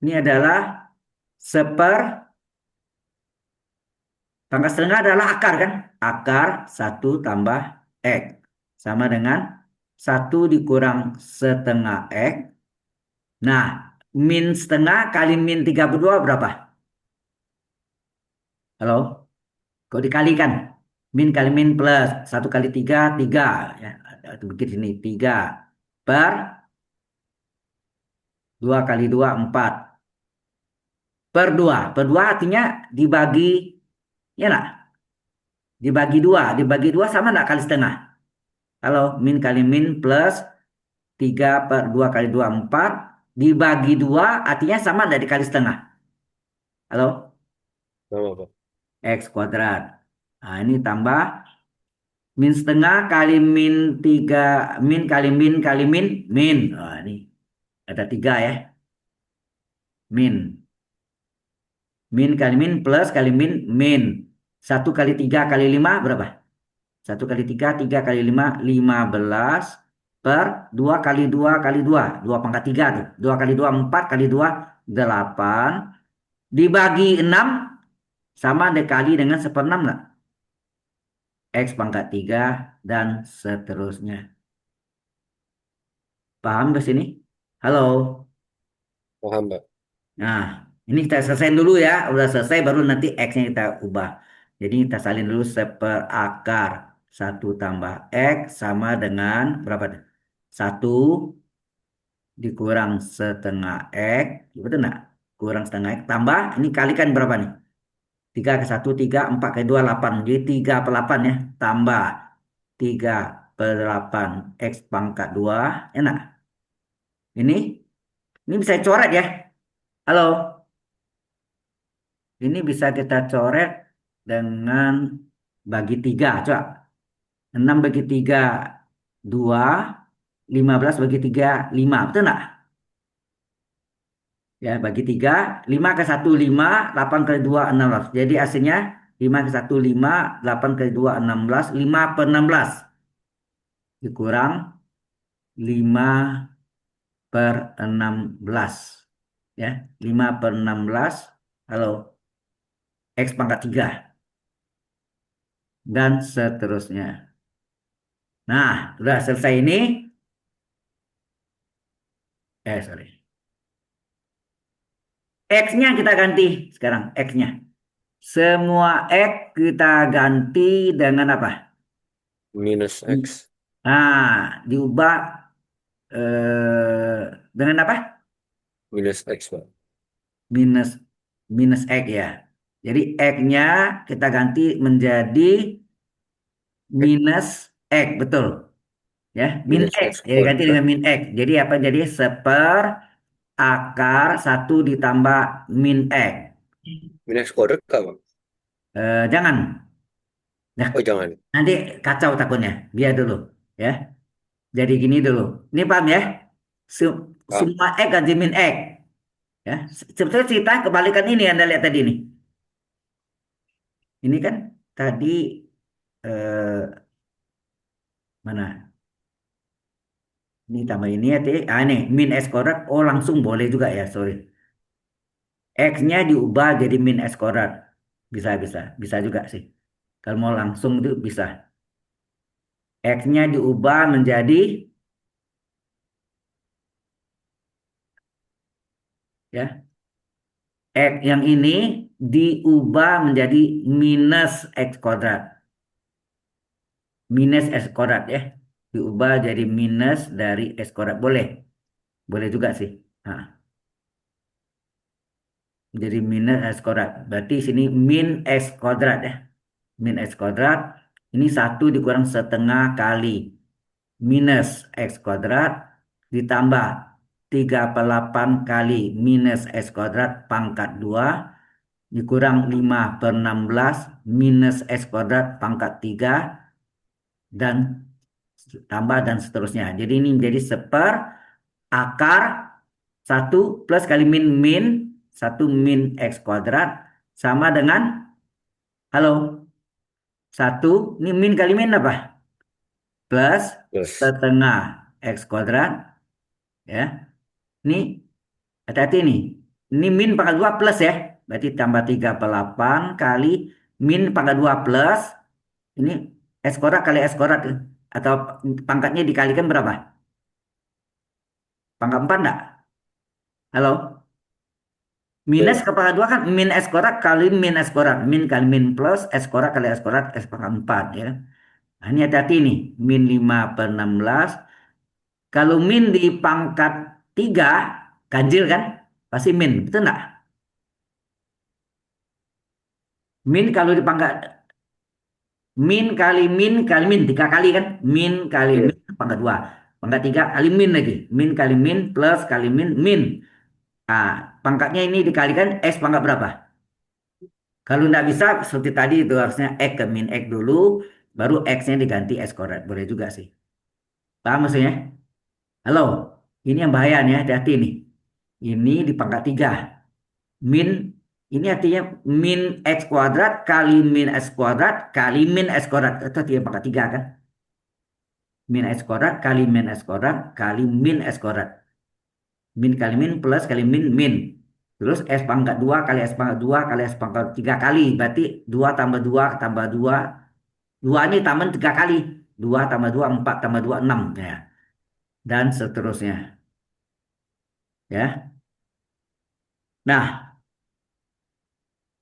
ini adalah seper pangkat setengah adalah akar kan? Akar satu tambah X sama dengan satu dikurang setengah X. Nah, min setengah kali min 32 berapa? Halo, kok dikalikan? Min kali min plus satu kali 3 3 ya. Atau bikin sini 3 per 2 kali 2 4 per 2. Per 2 artinya dibagi, ya nak? Dibagi 2 sama nak kali setengah. Halo, min kali min plus 3 per 2 kali 2 4 dibagi 2 artinya sama dari kali setengah. Halo, Sama Pak. X kuadrat. Nah, ini tambah min setengah kali min 3 min kali min kali min. Nah, ini ada 3 ya. Min. Min kali min plus kali min. 1 kali 3 kali 5 berapa? 1 kali 3 3 kali 5 15 per 2 kali 2 kali 2 2 pangkat 3 tuh. 2 kali 2 4 kali 2 8 dibagi 6 sama dikali dengan seperenam lah. X pangkat 3 dan seterusnya. Paham ke sini? Halo. Paham Pak. Nah, ini kita selesaiin dulu ya. Udah selesai baru nanti X-nya kita ubah. Jadi kita salin dulu seperakar. Satu tambah X sama dengan berapa? Satu dikurang setengah X. Betul nggak? Kurang setengah X. Tambah, ini kalikan berapa nih? 3 ke 1, 3, 4 ke 2, 8. Jadi 3 per 8 ya. Tambah 3 per 8 X pangkat 2. Enak. Ini bisa coret ya. Halo. Ini bisa kita coret dengan bagi 3. Coba. 6 bagi 3, 2. 15 bagi 3, 5. Betul nggak? Ya, bagi 3, 5 ke 1, 5, 8 ke 2, 16. Jadi hasilnya 5 ke 1, 5, 8 ke 2, 16, 5 per 16. Dikurang 5 per 16. Ya, 5 per 16. Halo, X pangkat 3. Dan seterusnya. Nah, sudah selesai ini. Sorry. X-nya kita ganti sekarang. X-nya. Semua X kita ganti dengan apa? Minus X. Nah, diubah dengan apa? Minus X, Pak. Minus minus X ya. Jadi X-nya kita ganti menjadi X. minus X, betul. Ya, min Minus X. X Ya, ganti dengan kuadrat. min X. Jadi apa? Jadi seper akar 1 ditambah min X. Minus X kuadrat, Kak, Pak? Jangan. Nah, Oh, jangan. nanti kacau takutnya. Biar dulu. Ya. Jadi gini dulu. Ini paham ya? Se- Paham? Semua X ganti min X. Ya. Sebetulnya cerita kebalikan ini yang Anda lihat tadi nih. Ini kan tadi eh, mana? Ini tambah ini ya, ini min S kuadrat. Oh, langsung boleh juga ya, sorry. X-nya diubah jadi min S kuadrat. Bisa, bisa. Bisa juga sih. Kalau mau langsung itu bisa. X-nya diubah menjadi, ya, X yang ini diubah menjadi minus X kuadrat. Minus S kuadrat ya. Diubah jadi minus dari S kuadrat. Boleh. Boleh juga sih. Nah, jadi minus S kuadrat. Berarti sini min S kuadrat ya. Min S kuadrat. Ini 1 dikurang setengah kali minus X kuadrat ditambah 38 kali minus S kuadrat pangkat 2 dikurang 5 per 16 minus S kuadrat pangkat 3 dan tambah dan seterusnya. Jadi ini menjadi seper akar 1 plus kali min min 1 min X kuadrat sama dengan, halo, 1, ini min kali min apa? Plus Plus. setengah X kuadrat. Ya, ini hati-hati nih. Ini min pangkat 2 plus ya. Berarti tambah 38 kali min pangkat 2 plus. Ini S kuadrat kali S kuadrat. Atau pangkatnya dikalikan berapa? Pangkat 4 enggak? Halo? Minus Ya. ke pangkat 2 kan min S kuadrat kali min S kuadrat. Min kali min plus S kuadrat kali S kuadrat S pangkat 4 ya. Nah, ini hati-hati nih. Min 5 per 16. Kalau min di pangkat 3 ganjil kan? Pasti min. Betul enggak? Min kalau di pangkat min kali min 3 kali kan? Min kali Iya. min pangkat 2. Pangkat 3 kali min lagi. Min kali min plus kali min min. Ah, pangkatnya ini dikalikan X pangkat berapa? Kalau nggak bisa seperti tadi itu harusnya X ke min X dulu, baru X-nya diganti S kuadrat. Boleh juga sih. Paham maksudnya? Halo, ini yang bahaya nih, hati-hati nih. Ini di pangkat 3. Min, ini artinya min X kuadrat kali min S kuadrat kali min S kuadrat. Itu artinya pangkat 3 kan? Min S kuadrat kali min S kuadrat kali min S kuadrat. Min kali min plus kali min min. Terus S pangkat 2 kali S pangkat 2 kali S pangkat 3 kali. Berarti 2 tambah 2 tambah 2. 2 ini tambah 3 kali. 2 tambah 2 4 tambah 2 6. Ya. Dan seterusnya. Ya. Nah,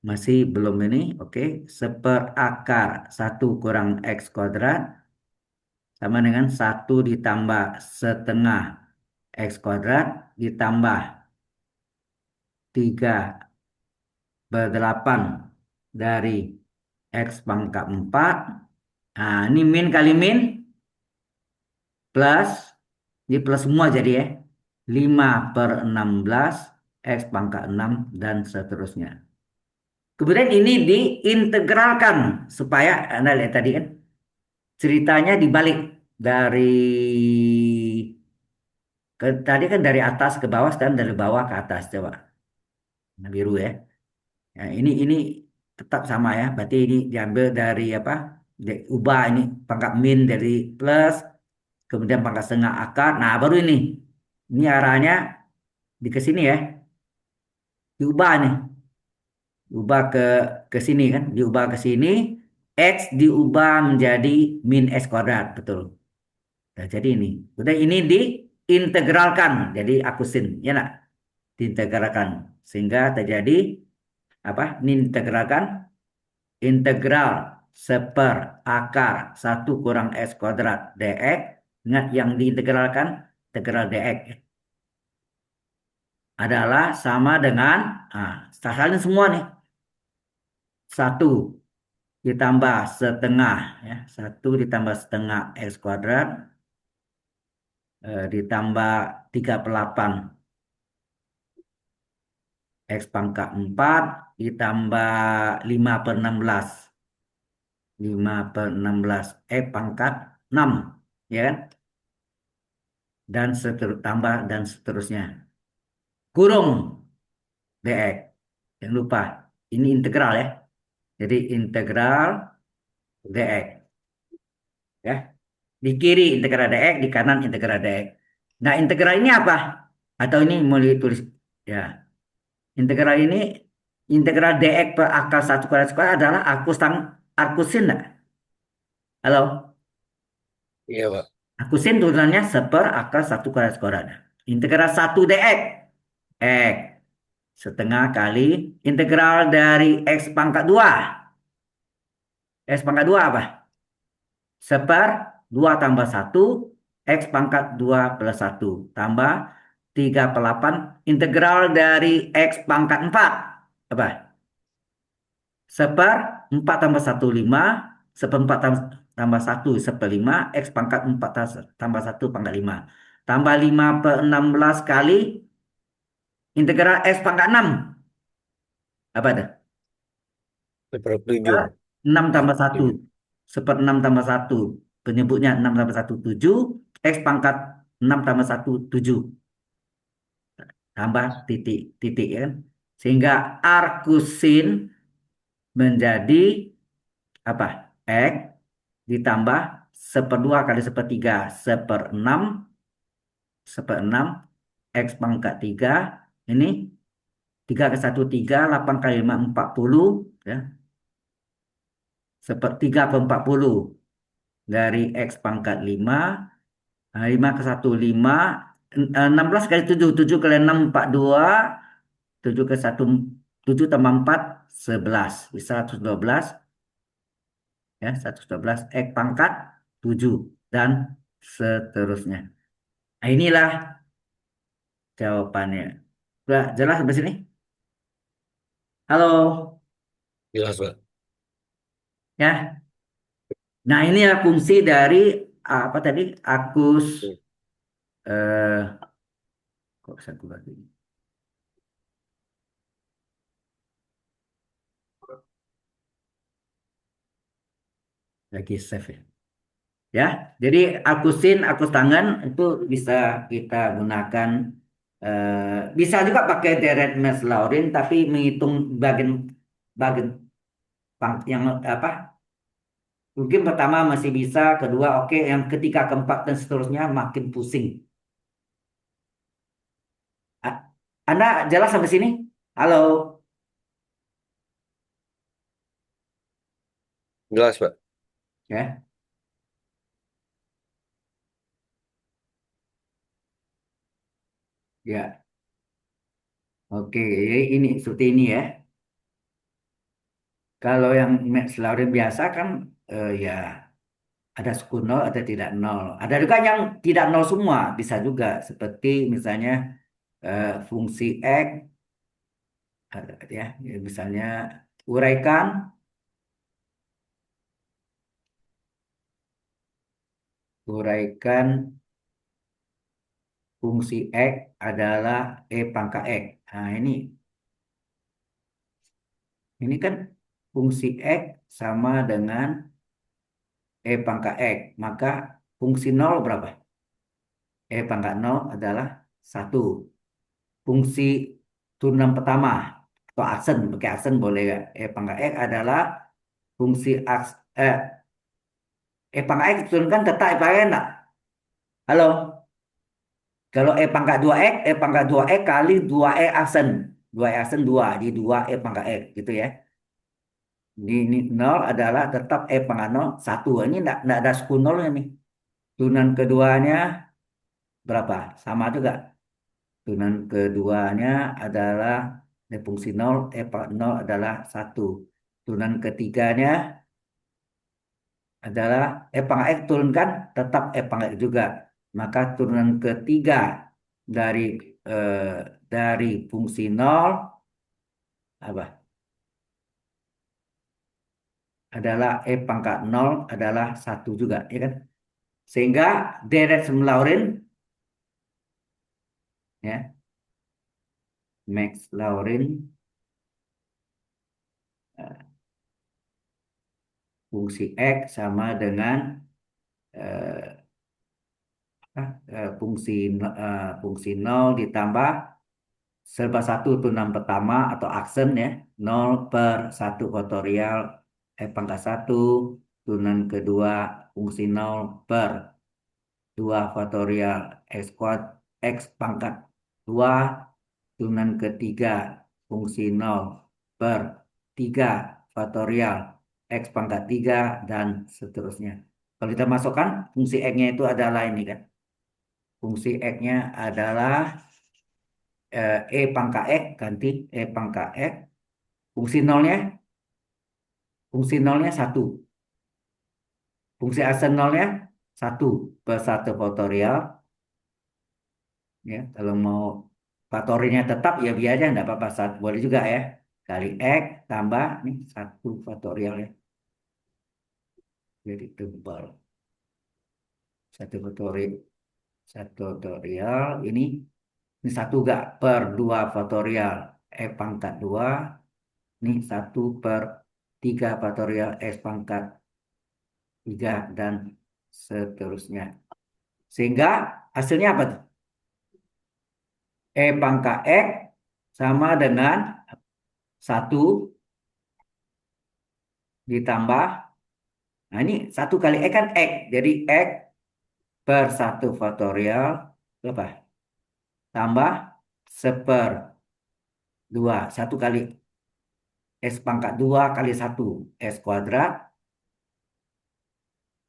masih belum ini. Oke. Seperakar 1 kurang X kuadrat sama dengan 1 ditambah setengah X kuadrat ditambah 3 per 8 dari X pangkat 4. Nah, ini min kali min plus, ini plus semua jadi ya. 5 per 16 X pangkat 6 dan seterusnya. Kemudian ini diintegralkan supaya Anda lihat tadi kan ceritanya dibalik dari Tadi kan dari atas ke bawah, sekarang dari bawah ke atas. Coba. Nah, biru ya. Nah, ini tetap sama ya. Berarti ini diambil dari apa? Ubah ini pangkat min dari plus, kemudian pangkat setengah akar. Nah, baru ini. Ini arahnya di ke sini ya. Diubah nih. Diubah ke sini kan. Diubah ke sini. X diubah menjadi min X kuadrat. Betul. Nah, jadi ini. Udah ini diintegralkan. Jadi akusin. Ya nak? Diintegralkan. Sehingga terjadi apa? Ini integralkan. Integral seper akar 1 kurang x² dx. Ingat yang diintegralkan, integral dx adalah sama dengan, salin semua nih, 1 ditambah setengah, ya, 1 ditambah setengah x² ditambah 38 x pangkat 4 ditambah 5/16. 5/16 pangkat 6, ya kan? Dan tambah dan seterusnya. Kurung dx. Jangan lupa, ini integral ya. Jadi integral dx. Ya. Di kiri integral dx, di kanan integral dx. Nah, integral ini apa? Atau ini mau ditulis? Ya, integral ini, integral dx per akar 1 kuadrat adalah arkusin enggak? Halo? Iya, Pak. Arkusin tulisannya seper akar 1 kuadrat. Integral 1 dx. X setengah kali integral dari X pangkat 2. X pangkat 2 apa? Seper 2 tambah 1. X pangkat 2 plus 1. Tambah 38 integral dari X pangkat 4. Apa? Seper 4 tambah 1, 5. Seperempat tambah 1, seperlima. X pangkat 4 tambah 1 pangkat 5. Tambah 5/16 kali integral X pangkat 6. Apa itu? Seper 7. 6 tambah satu, 7. 1/6 tambah 1. Penyebutnya 6 tambah 1, 7. X pangkat 6 tambah 1, 7. Tambah titik, titik ya kan. Sehingga arkusin menjadi apa? X ditambah 1/2 kali 1/3. 1/6. 1/6. X pangkat 3. Ini 3 ke 1, 3. 8 kali 5, 40. Ya. 1/3/40 dari X pangkat 5. 5 ke 1, 5. 16 kali 7. 7 kali 6, 42. 7 ke 1, 7 tambah 4, 11. Bisa 112. Ya, 112. X pangkat 7. Dan seterusnya. Nah, inilah jawabannya. Sudah jelas sampai sini? Halo? Jelas, Pak. Ya. Nah, ini ya fungsi dari apa tadi? Akus. Hmm. eh Kok satu lagi? Lagi save ya. Ya, jadi akusin, akus tangan itu bisa kita gunakan. Bisa juga pakai deret Mas Laurin, tapi menghitung bagian bagian yang apa? Mungkin pertama masih bisa, kedua oke, yang ketiga, keempat dan seterusnya makin pusing. A- Anda jelas sampai sini? Halo, Jelas, Pak. ya, ya, oke. Jadi ini seperti ini ya. Kalau yang Max Laurin biasa kan, ya. Ada suku nol, ada tidak nol. Ada juga yang tidak nol semua, bisa juga. Seperti misalnya fungsi X, ya, misalnya uraikan, uraikan fungsi X adalah pangkat X. Nah, ini kan fungsi X sama dengan pangkat X. Maka fungsi nol berapa? pangkat nol adalah satu. Fungsi turunan pertama atau aksen, pakai aksen boleh ya. Pangkat X adalah fungsi pangkat X diturunkan tetap pangkat enggak? Halo? Kalau pangkat 2X, pangkat 2X kali 2X aksen. 2X aksen 2, di 2 pangkat X gitu ya. Ini 0 adalah tetap pangkat nol satu. Ini enggak ada suku nolnya nih. Turunan keduanya berapa? Sama juga. Turunan keduanya adalah fungsi nol, pangkat nol adalah satu. Turunan ketiganya adalah pangkat X turunkan tetap pangkat X juga. Maka turunan ketiga dari eh, dari fungsi nol apa adalah pangkat nol adalah satu juga, ya kan? Sehingga deret Laurin ya, Max Laurin fungsi X sama dengan eh, fungsi nol ditambah serba satu turunan pertama atau aksen ya, nol per satu faktorial pangkat satu turunan kedua fungsi nol per 2 faktorial x kuadrat x pangkat 2 turunan ketiga fungsi nol per 3 faktorial x pangkat 3 dan seterusnya. Kalau kita masukkan fungsi x-nya itu adalah ini kan. Fungsi x-nya adalah pangkat x ganti pangkat x. Fungsi nolnya satu. Fungsi aksen nolnya satu per satu faktorial. Ya, kalau mau faktorialnya tetap ya biar aja enggak apa-apa. Boleh juga ya. Kali x tambah nih satu faktorial ya. Jadi tebal. Satu faktorial. Satu faktorial ini satu gak per 2 faktorial pangkat 2. Ini satu per 3 faktorial pangkat 3 dan seterusnya. Sehingga hasilnya apa tuh? Pangkat X sama dengan satu ditambah, nah ini satu kali X kan X. Jadi X per satu faktorial berapa? Tambah seper 2. Satu kali S pangkat 2 kali satu S kuadrat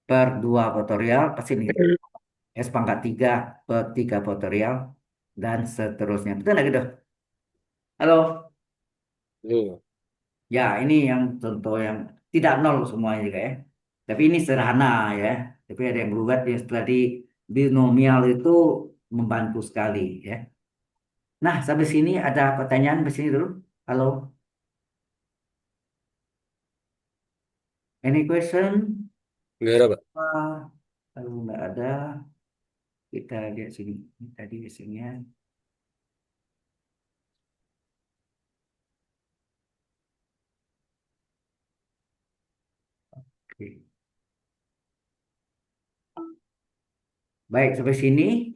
per 2 faktorial. Pasti ini S pangkat 3 per 3 faktorial dan seterusnya. Betul nggak gitu? Halo? Betul. Ya, ini yang contoh yang tidak nol semuanya juga ya. Tapi ini sederhana ya. Tapi ada yang berubah yang setelah di binomial itu membantu sekali ya. Nah, sampai sini ada pertanyaan di sini dulu. Halo, any question? Nggak ada, Pak. Kalau nggak ada, kita lihat sini. Ini tadi biasanya. Oke. Baik, sampai sini.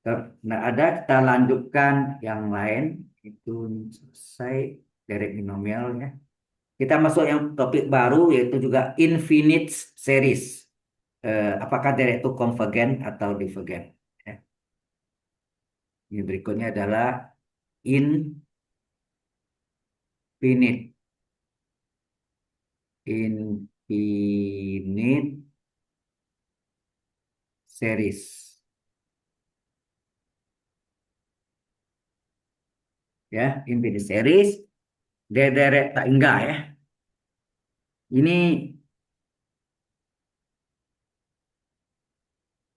Kalau nggak ada, kita lanjutkan yang lain. Itu selesai dari binomialnya. Kita masuk yang topik baru yaitu juga infinite series. Apakah dia itu konvergen atau divergen? Ya. Ini berikutnya adalah infinite infinite series. Ya, infinite series. Deret tak enggak ya. Ini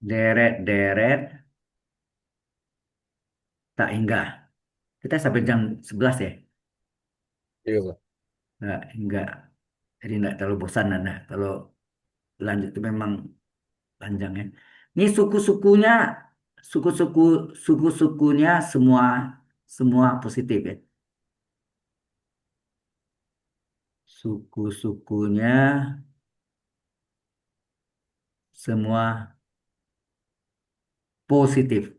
deret-deret tak enggak. Kita sampai jam 11 ya. Iya, Pak. Enggak. Jadi enggak terlalu bosan Anda. Kalau lanjut itu memang panjang ya. Ini suku-sukunya, suku-suku, suku-sukunya semua semua positif ya. Suku-sukunya semua positif.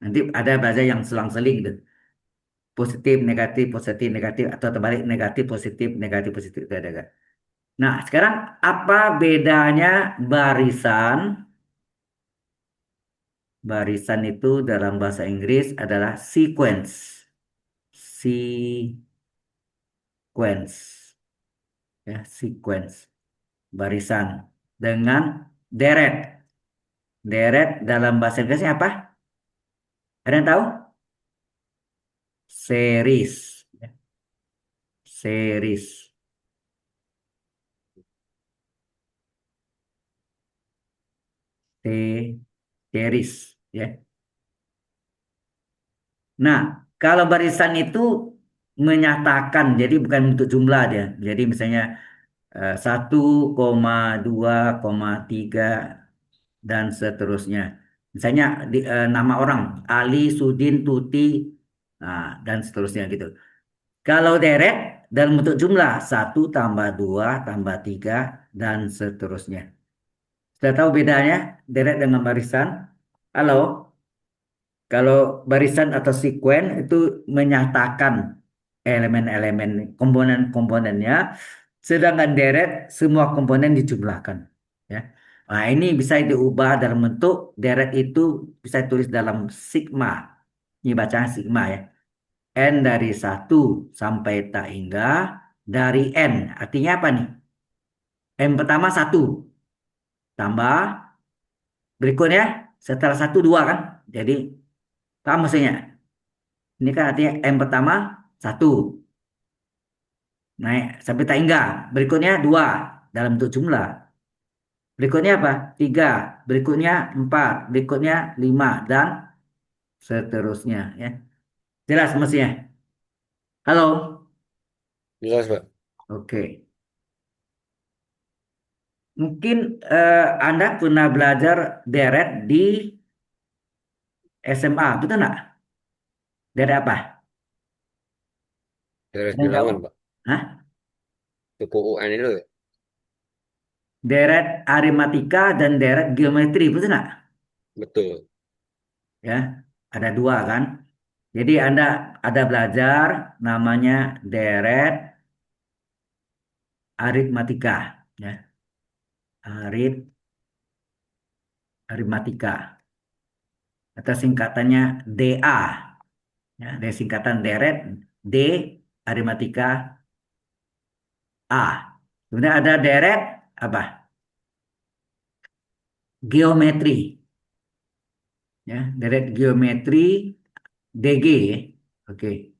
Nanti ada belajar yang selang-seling gitu. Positif, negatif, atau terbalik negatif, positif. Itu ada, kan? Nah, sekarang apa bedanya barisan? Barisan itu dalam bahasa Inggris adalah sequence. Sequence. Ya, sequence. Barisan. Dengan deret. Deret dalam bahasa Inggrisnya apa? Ada yang tahu? Series. Ya, series. Series. Ya. Nah, kalau barisan itu menyatakan, jadi bukan bentuk jumlah dia. Jadi misalnya 1,2,3 dan seterusnya. Misalnya nama orang Ali, Sudin, Tuti, nah, dan seterusnya gitu. Kalau deret dalam bentuk jumlah 1 tambah 2 tambah 3 dan seterusnya. Sudah tahu bedanya deret dengan barisan? Halo? Kalau barisan atau sekuen itu menyatakan elemen-elemen komponen-komponennya, sedangkan deret semua komponen dijumlahkan. Ya. Nah, ini bisa diubah dalam bentuk deret itu bisa tulis dalam sigma. Ini bacaan sigma ya. N dari 1 sampai tak hingga dari N. Artinya apa nih? N pertama 1 tambah berikutnya setelah 1 2 kan? Jadi paham maksudnya? Ini kan artinya M pertama 1 naik sampai tak hingga. Berikutnya 2 dalam bentuk jumlah. Berikutnya apa? 3. Berikutnya 4. Berikutnya 5 dan seterusnya ya. Jelas mestinya. Halo. Jelas, Pak. Oke. Mungkin Anda pernah belajar deret di SMA, betul nggak? Deret apa? Deret Ada yang tahu? bilangan, Pak. Hah? Suku UN itu ya? Deret aritmatika dan deret geometri, betul nggak? Betul. Ya, ada dua kan? Jadi Anda ada belajar namanya deret aritmatika, ya, aritmatika atau singkatannya DA, ya, dari singkatan deret D aritmatika A. Kemudian ada deret apa? Geometri, ya, deret geometri DG, ya. Oke.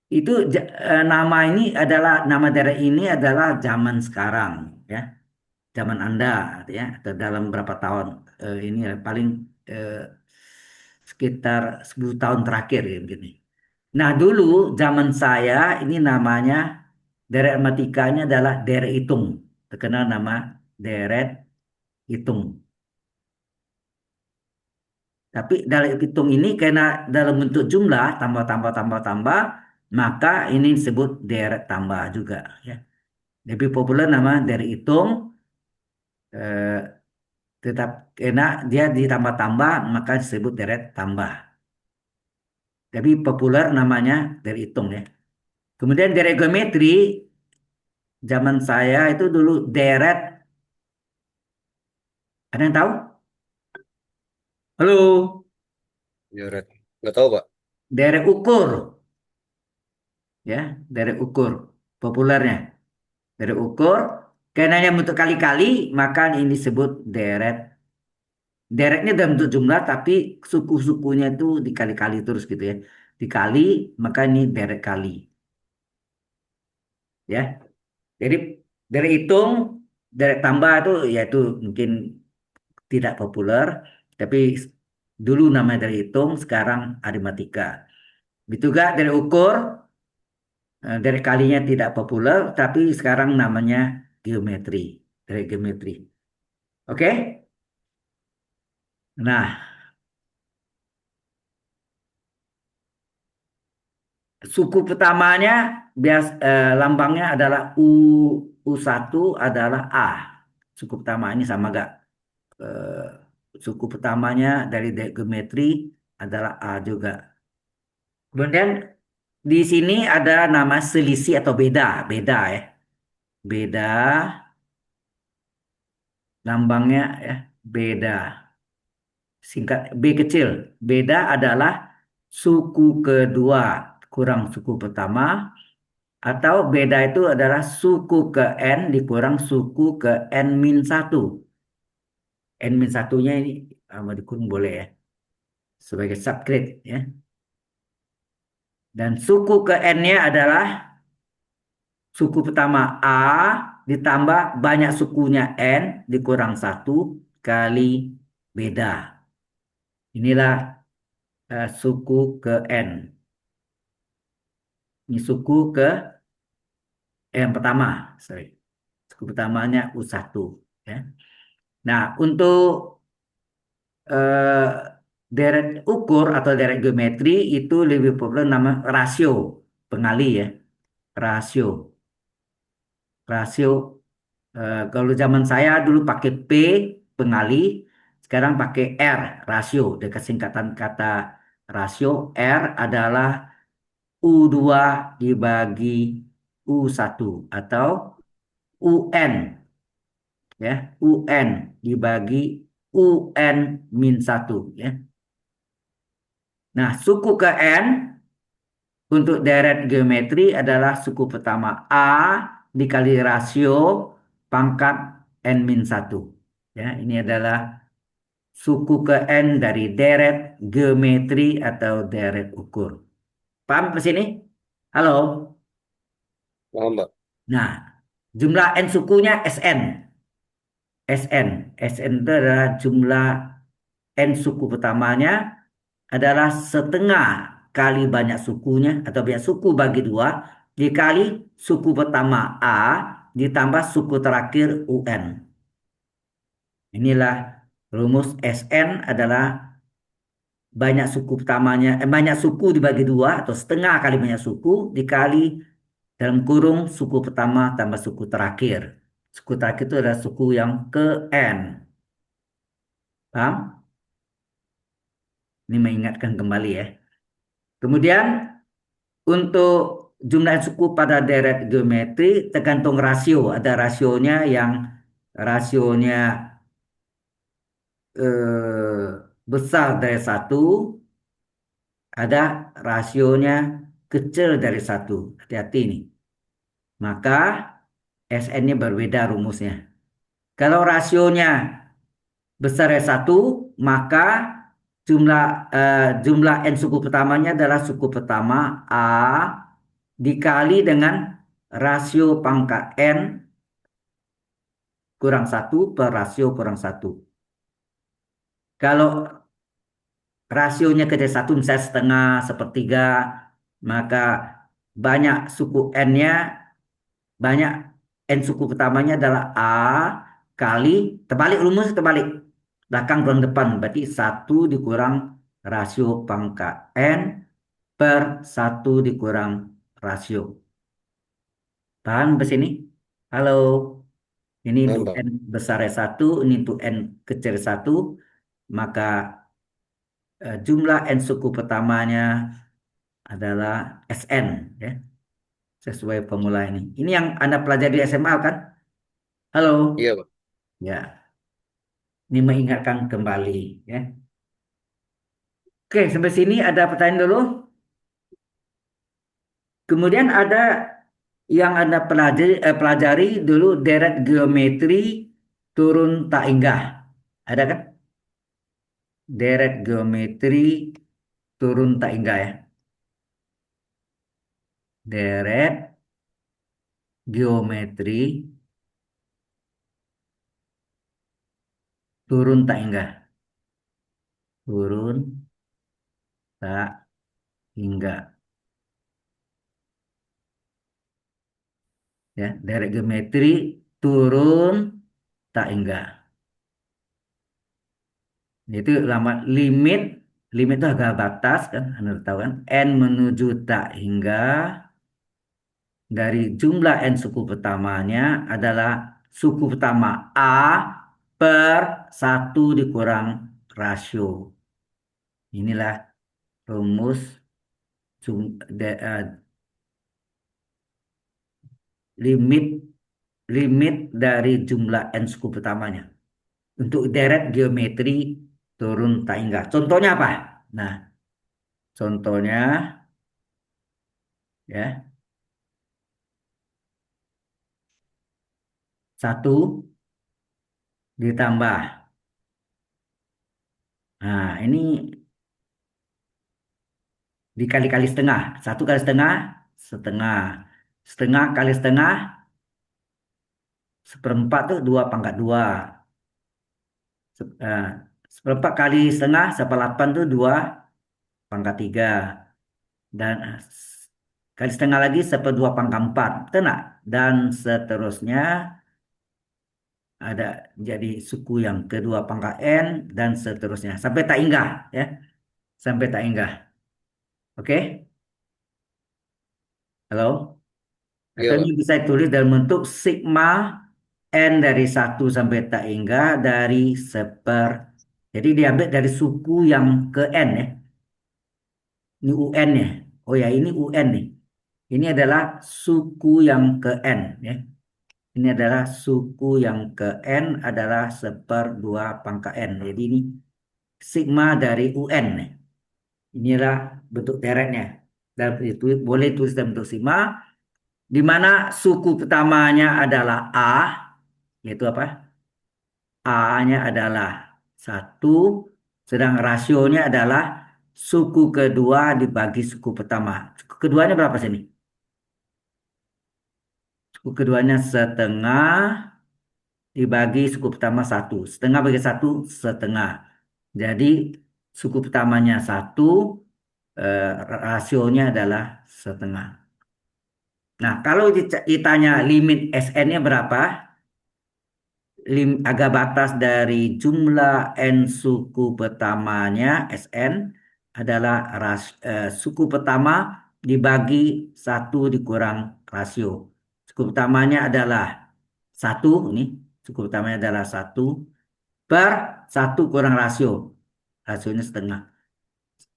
Itu nama ini adalah nama daerah ini adalah zaman sekarang, ya, zaman Anda, ya, atau dalam berapa tahun ini ya, paling eh, sekitar 10 tahun terakhir ya begini. Nah dulu zaman saya ini namanya deret matematikanya adalah deret hitung, terkenal nama deret hitung. Tapi deret hitung ini karena dalam bentuk jumlah tambah tambah tambah tambah, maka ini disebut deret tambah juga, ya. Lebih populer nama dari hitung, eh, tetap karena dia ditambah-tambah maka disebut deret tambah. Tapi populer namanya dari hitung ya. Kemudian deret geometri zaman saya itu dulu deret, ada yang tahu? Halo, Deret. Nggak tahu, Pak. deret ukur, ya, deret ukur populernya. Deret ukur karena yang bentuk kali-kali maka ini disebut deret. Deretnya dalam bentuk jumlah tapi suku-sukunya itu dikali-kali terus gitu ya. Dikali maka ini deret kali, ya. Jadi dari hitung, dari tambah itu yaitu mungkin tidak populer, tapi dulu namanya dari hitung, sekarang aritmatika. Begitu juga dari ukur, dari kalinya tidak populer, tapi sekarang namanya geometri, dari geometri. Oke? Nah, suku pertamanya lambangnya adalah U1 adalah A. Suku pertama ini sama gak? eh, suku pertamanya dari geometri adalah A juga. Kemudian di sini ada nama selisih atau beda, beda ya. Beda, lambangnya ya, beda. Singkat B kecil. Beda adalah suku kedua kurang suku pertama, atau beda itu adalah suku ke N dikurang suku ke N min satu. N min satunya ini mau dikurang boleh ya, sebagai subgrade ya. Dan suku ke N-nya adalah suku pertama A ditambah banyak sukunya N dikurang satu kali beda. Inilah suku ke N. Ini suku ke yang pertama, sorry. Suku pertamanya U1 ya. Nah, untuk eh, deret ukur atau deret geometri itu lebih populer nama rasio pengali ya. Rasio. Rasio kalau zaman saya dulu pakai P pengali, sekarang pakai R rasio. Dekat singkatan kata rasio, R adalah U2 dibagi U1 atau UN ya, UN dibagi UN min satu ya. Nah, suku ke N untuk deret geometri adalah suku pertama A dikali rasio pangkat N min satu. Ya, ini adalah suku ke N dari deret geometri atau deret ukur. Paham ke sini? Halo? Paham, Pak? Nah, jumlah N sukunya Sn. Sn. Sn itu adalah jumlah N suku pertamanya adalah setengah kali banyak sukunya atau banyak suku bagi dua dikali suku pertama A ditambah suku terakhir UN. Inilah rumus Sn adalah banyak suku pertamanya, banyak suku dibagi dua atau setengah kali banyak suku dikali dalam kurung suku pertama tambah suku terakhir. Suku terakhir itu adalah suku yang ke N. Paham? Ini mengingatkan kembali ya. Kemudian untuk jumlah suku pada deret geometri tergantung rasio. Ada rasionya besar dari satu, ada rasionya kecil dari satu. Hati-hati nih. Maka SN-nya berbeda rumusnya. Kalau rasionya besar dari satu, maka jumlah jumlah n suku pertamanya adalah suku pertama A dikali dengan rasio pangkat n kurang satu per rasio kurang satu. Kalau rasionya ke satu misalnya setengah, sepertiga, maka banyak suku n-nya, banyak n suku pertamanya adalah A kali, terbalik rumus terbalik. Belakang kurang depan, berarti satu dikurang rasio pangkat n per satu dikurang rasio. Paham ke sini? Halo. Ini Paham, untuk Pak? N besarnya satu, ini untuk N kecil satu, maka jumlah N suku pertamanya adalah Sn, ya, sesuai formula ini. Ini yang Anda pelajari di SMA kan? Halo, Iya, Pak. ya, ini mengingatkan kembali, ya. Oke, sampai sini ada pertanyaan dulu. Kemudian ada yang Anda pelajari dulu deret geometri turun tak inggah. Ada kan? Deret geometri turun tak inggah ya. Deret geometri turun tak inggah. Turun tak inggah. Ya, deret geometri turun tak inggah. Itu lama limit, limit itu harga batas kan, Anda tahu kan? N menuju tak hingga dari jumlah N suku pertamanya adalah suku pertama A per 1 dikurang rasio. Inilah rumus jum- de- eh, limit limit dari jumlah n suku pertamanya. Untuk deret geometri turun tak hingga. Contohnya apa? Nah, contohnya ya, satu ditambah. Nah, ini dikali-kali setengah. Satu kali setengah, setengah. Setengah kali setengah, seperempat tuh 2 pangkat 2. Eh, seperempat kali setengah, seperdelapan tuh 2 pangkat 3. Dan kali setengah lagi seperdua pangkat 4. Betul nggak? Dan seterusnya ada jadi suku yang kedua pangkat N dan seterusnya. Sampai tak hingga. Ya. Sampai tak hingga. Oke? Halo? Iya, Atau ini Bang. bisa tulis dalam bentuk sigma N dari 1 sampai tak hingga dari jadi diambil dari suku yang ke N ya. Ini UN ya. Oh ya, ini UN nih. Ini adalah suku yang ke N ya. Ini adalah suku yang ke N adalah 1/2 pangkat N. Jadi ini sigma dari UN nih. Inilah bentuk deretnya. Dan itu boleh tulis dalam bentuk sigma, di mana suku pertamanya adalah A, yaitu apa? A-nya adalah 1, sedang rasionya adalah suku kedua dibagi suku pertama. Suku keduanya berapa sini? Suku keduanya setengah dibagi suku pertama 1. Setengah bagi 1, setengah. Jadi suku pertamanya 1, rasionya adalah setengah. Nah, kalau ditanya limit SN-nya berapa? Agak batas dari jumlah n suku pertamanya Sn adalah suku pertama dibagi 1 dikurang rasio. Suku pertamanya adalah 1, ini suku pertamanya adalah 1 per 1 kurang rasio. Rasionya setengah.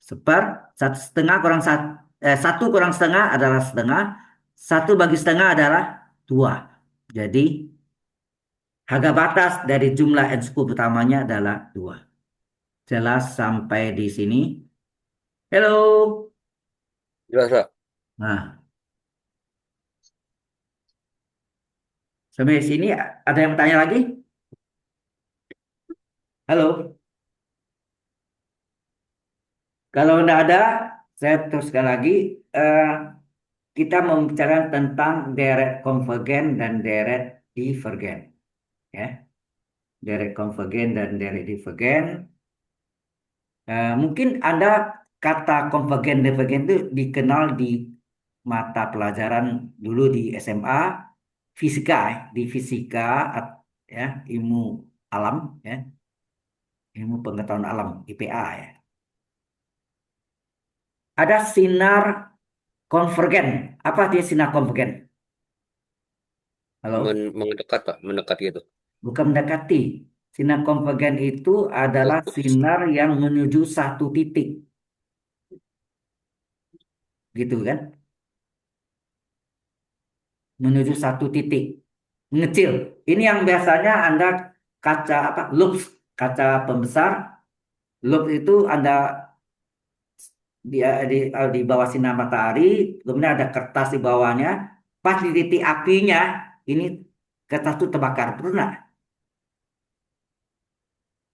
Seper 1/2 kurang 1 kurang setengah adalah setengah. 1 bagi setengah adalah 2. Jadi harga batas dari jumlah n suku pertamanya adalah 2. Jelas sampai di sini? Halo. Jelas, Pak. Nah, sampai sini ada yang bertanya lagi? Halo. Kalau tidak ada, saya teruskan lagi. Eh, kita membicarakan tentang deret konvergen dan deret divergen. Ya, deret konvergen dan deret divergen. Mungkin Anda kata konvergen divergen itu dikenal di mata pelajaran dulu di SMA fisika, di fisika ya, ilmu alam ya, ilmu pengetahuan alam IPA ya. Ada sinar konvergen. Apa artinya sinar konvergen? Halo, Mendekat, Pak. Mendekat gitu. bukan mendekati. Sinar konvergen itu adalah Oh, sinar yang menuju satu titik, gitu kan? Menuju satu titik, mengecil. Ini yang biasanya Anda kaca apa? Lux, kaca pembesar. Lux itu Anda di bawah sinar matahari, kemudian ada kertas di bawahnya. Pas di titik apinya, ini kertas itu terbakar. Pernah?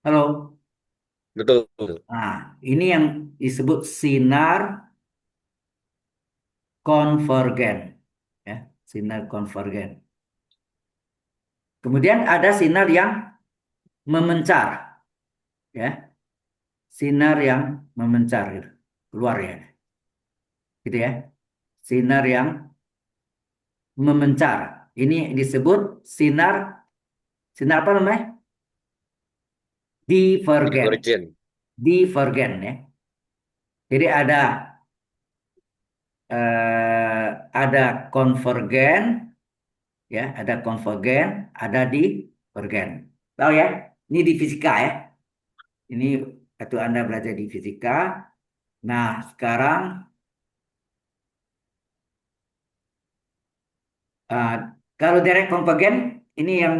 Halo. betul, betul. Nah, ini yang disebut sinar konvergen, ya, sinar konvergen. Kemudian ada sinar yang memencar, ya, sinar yang memencar, gitu. Keluar ya, gitu ya. Sinar yang memencar. Ini disebut sinar sinar apa namanya? Divergen, Divergen. divergen ya. Jadi ada konvergen, ya, ada konvergen, ada divergen. Tahu ya? Ini di fisika ya. Ini waktu Anda belajar di fisika. Nah, sekarang eh, kalau direct konvergen, ini yang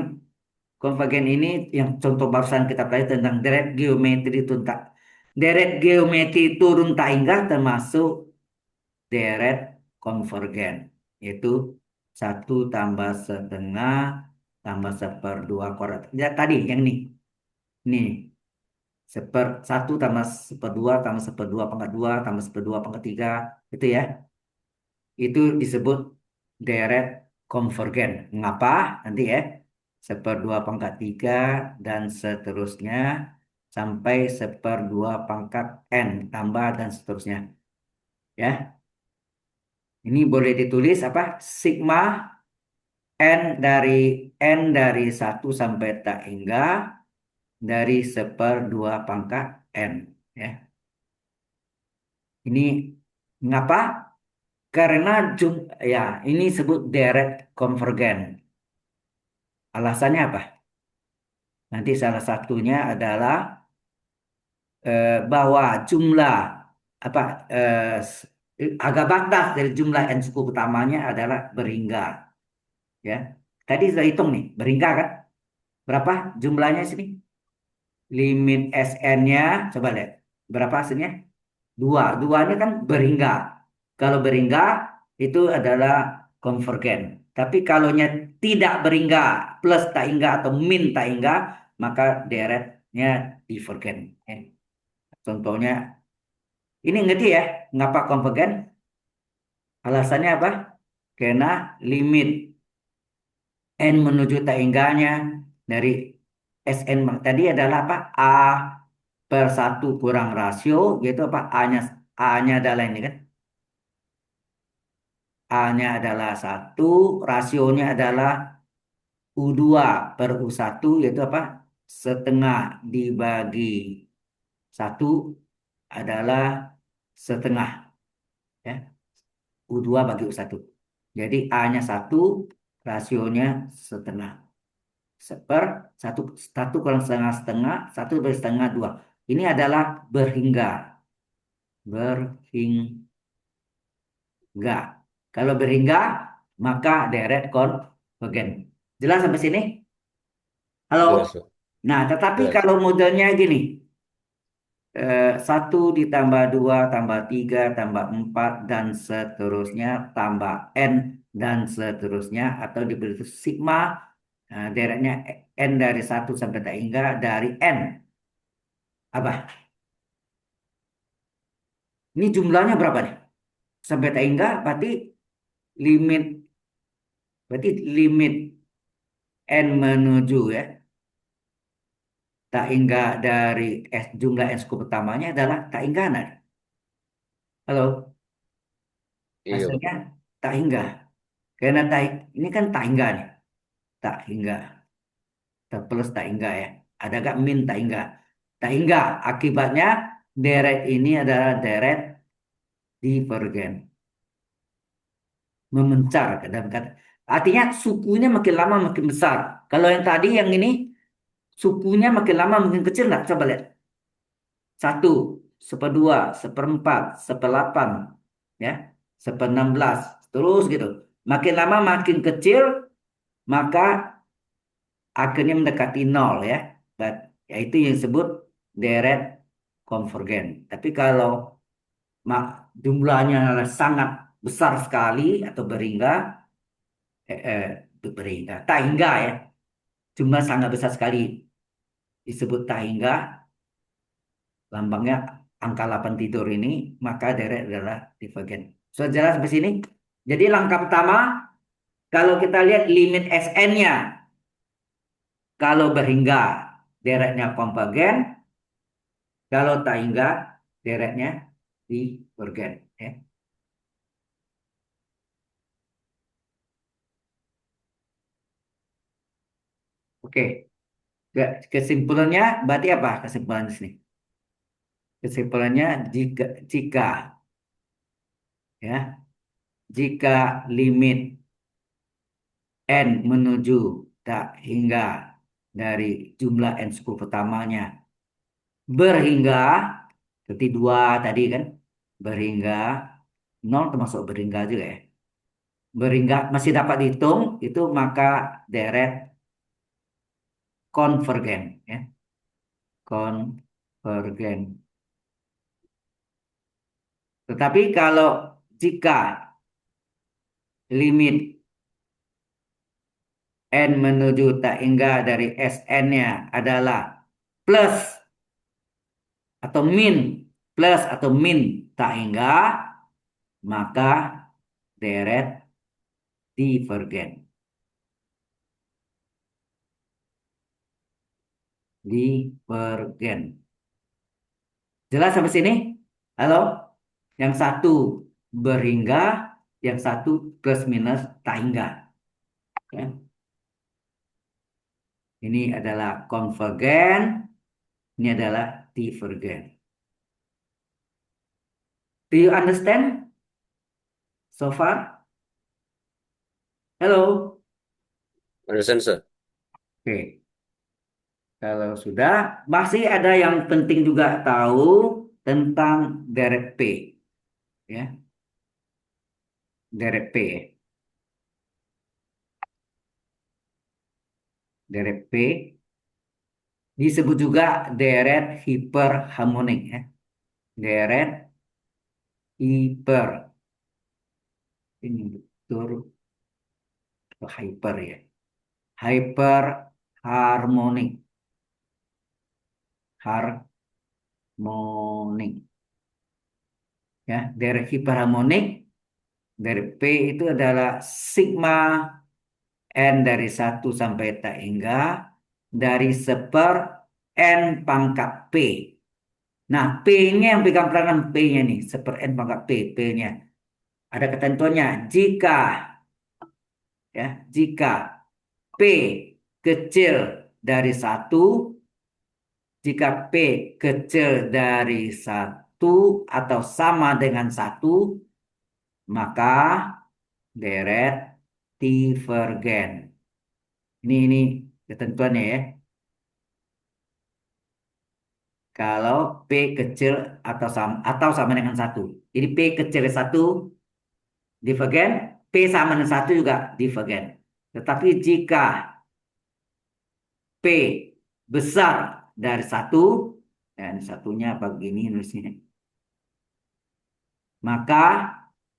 konvergen ini yang contoh barusan kita pelajari tentang direct geometri tuntak. Direct geometri turun tak hingga termasuk deret konvergen, yaitu 1 tambah setengah tambah seperdua kuadrat. Ya, tadi yang ini 1 tambah seperdua tambah seperdua pangkat 2 tambah seperdua pangkat 3 itu ya, itu disebut deret konvergen. Mengapa? Nanti ya, seperdua pangkat 3 dan seterusnya sampai seperdua pangkat n tambah dan seterusnya. Ya, ini boleh ditulis apa? Sigma n dari 1 sampai tak hingga dari seperdua pangkat n. Ya, ini mengapa? Karena ya ini sebut deret konvergen. Alasannya apa? Nanti salah satunya adalah bahwa jumlah apa agak batas dari jumlah n suku pertamanya adalah berhingga. Ya, tadi sudah hitung nih berhingga kan? Berapa jumlahnya sini? Limit SN-nya, coba lihat. Berapa hasilnya? Dua. Duanya kan berhingga. Kalau berhingga, itu adalah konvergen. Tapi kalau tidak berhingga, plus tak hingga atau min tak hingga, maka deretnya divergen. Contohnya, ini ngerti ya, ngapa konvergen? Alasannya apa? Karena limit n menuju tak hingganya dari Sn tadi adalah apa? A/1 kurang rasio, yaitu apa? A-nya adalah ini kan. A-nya adalah 1, rasionya adalah U2/U1, yaitu apa? Setengah dibagi 1 adalah setengah. Ya. U2/U1. Jadi A-nya 1, rasionya setengah. Seper satu, satu kurang setengah setengah, satu beri setengah 2. Ini adalah berhingga. Berhingga. Kalau berhingga, maka deret konvergen. Jelas sampai sini? Halo? Jelas, Pak. Nah, tetapi Jelas. kalau modelnya gini, 1 ditambah 2 tambah 3 tambah 4 dan seterusnya tambah n dan seterusnya atau diberi sigma, deretnya n dari 1 sampai tak hingga dari n. Apa? Ini jumlahnya berapa nih? Sampai tak hingga limit berarti limit n menuju ya tak hingga dari jumlah n suku pertamanya adalah tak hingga. Nah, halo, Iya, Pak. hasilnya tak hingga. Karena ini kan tak hingga nih, tak hingga. Plus tak hingga ya. Ada gak min tak hingga? Tak hingga. Akibatnya deret ini adalah deret divergen. Memencar ke dalam kata. Artinya sukunya makin lama makin besar. Kalau yang tadi yang ini sukunya makin lama makin kecil nggak? Coba lihat. 1/2, 1/4, 1/8, ya, 1/16, terus gitu. Makin lama makin kecil, maka akhirnya mendekati nol ya. Ya itu yang disebut deret konvergen. Tapi kalau jumlahnya sangat besar sekali atau berhingga, eh, eh, berhingga, tak hingga ya, jumlah sangat besar sekali disebut tak hingga, lambangnya angka 8 tidur ini, maka deret adalah divergen. Sudah jelas sampai sini? Jadi langkah pertama, kalau kita lihat limit Sn-nya, kalau berhingga deretnya konvergen, kalau tak hingga deretnya divergen. Ya. Oke, kesimpulannya berarti apa kesimpulan di sini? Kesimpulannya jika ya jika limit n menuju tak hingga dari jumlah n sekuol pertamanya berhingga, berarti 2 tadi kan, berhingga 0 termasuk berhingga juga ya. Berhingga masih dapat dihitung, itu maka deret konvergen ya, konvergen. Tetapi kalau jika limit n menuju tak hingga dari Sn-nya adalah plus atau min, plus atau min tak hingga, maka deret divergen. Divergen. Jelas sampai sini? Halo? Yang satu berhingga, yang satu plus minus tak hingga. Ya. Ini adalah konvergen, ini adalah divergen. Do you understand so far? Halo? Understand, sir? Oke. Kalau sudah, masih ada yang penting juga tahu tentang deret P. Ya, deret P. Deret P disebut juga deret hiperharmonik. Ya. Deret hiper. Ini betul hyper ya. Hyperharmonik. Harmonik. Ya, deret hiperharmonik. Deret P itu adalah sigma n dari 1 sampai tak hingga dari seper n pangkat P. Nah, P-nya yang pegang peranan P-nya nih, seper n pangkat P, P-nya. Ada ketentuannya. Ya, jika P kecil dari 1, jika P kecil dari 1 atau sama dengan 1, maka deret divergen. Ini ketentuannya ya. Kalau P kecil atau sama dengan 1. Jadi P kecil dari 1 divergen, P sama dengan 1 juga divergen. Tetapi jika P besar dari 1, dan satunya begini nulisnya, maka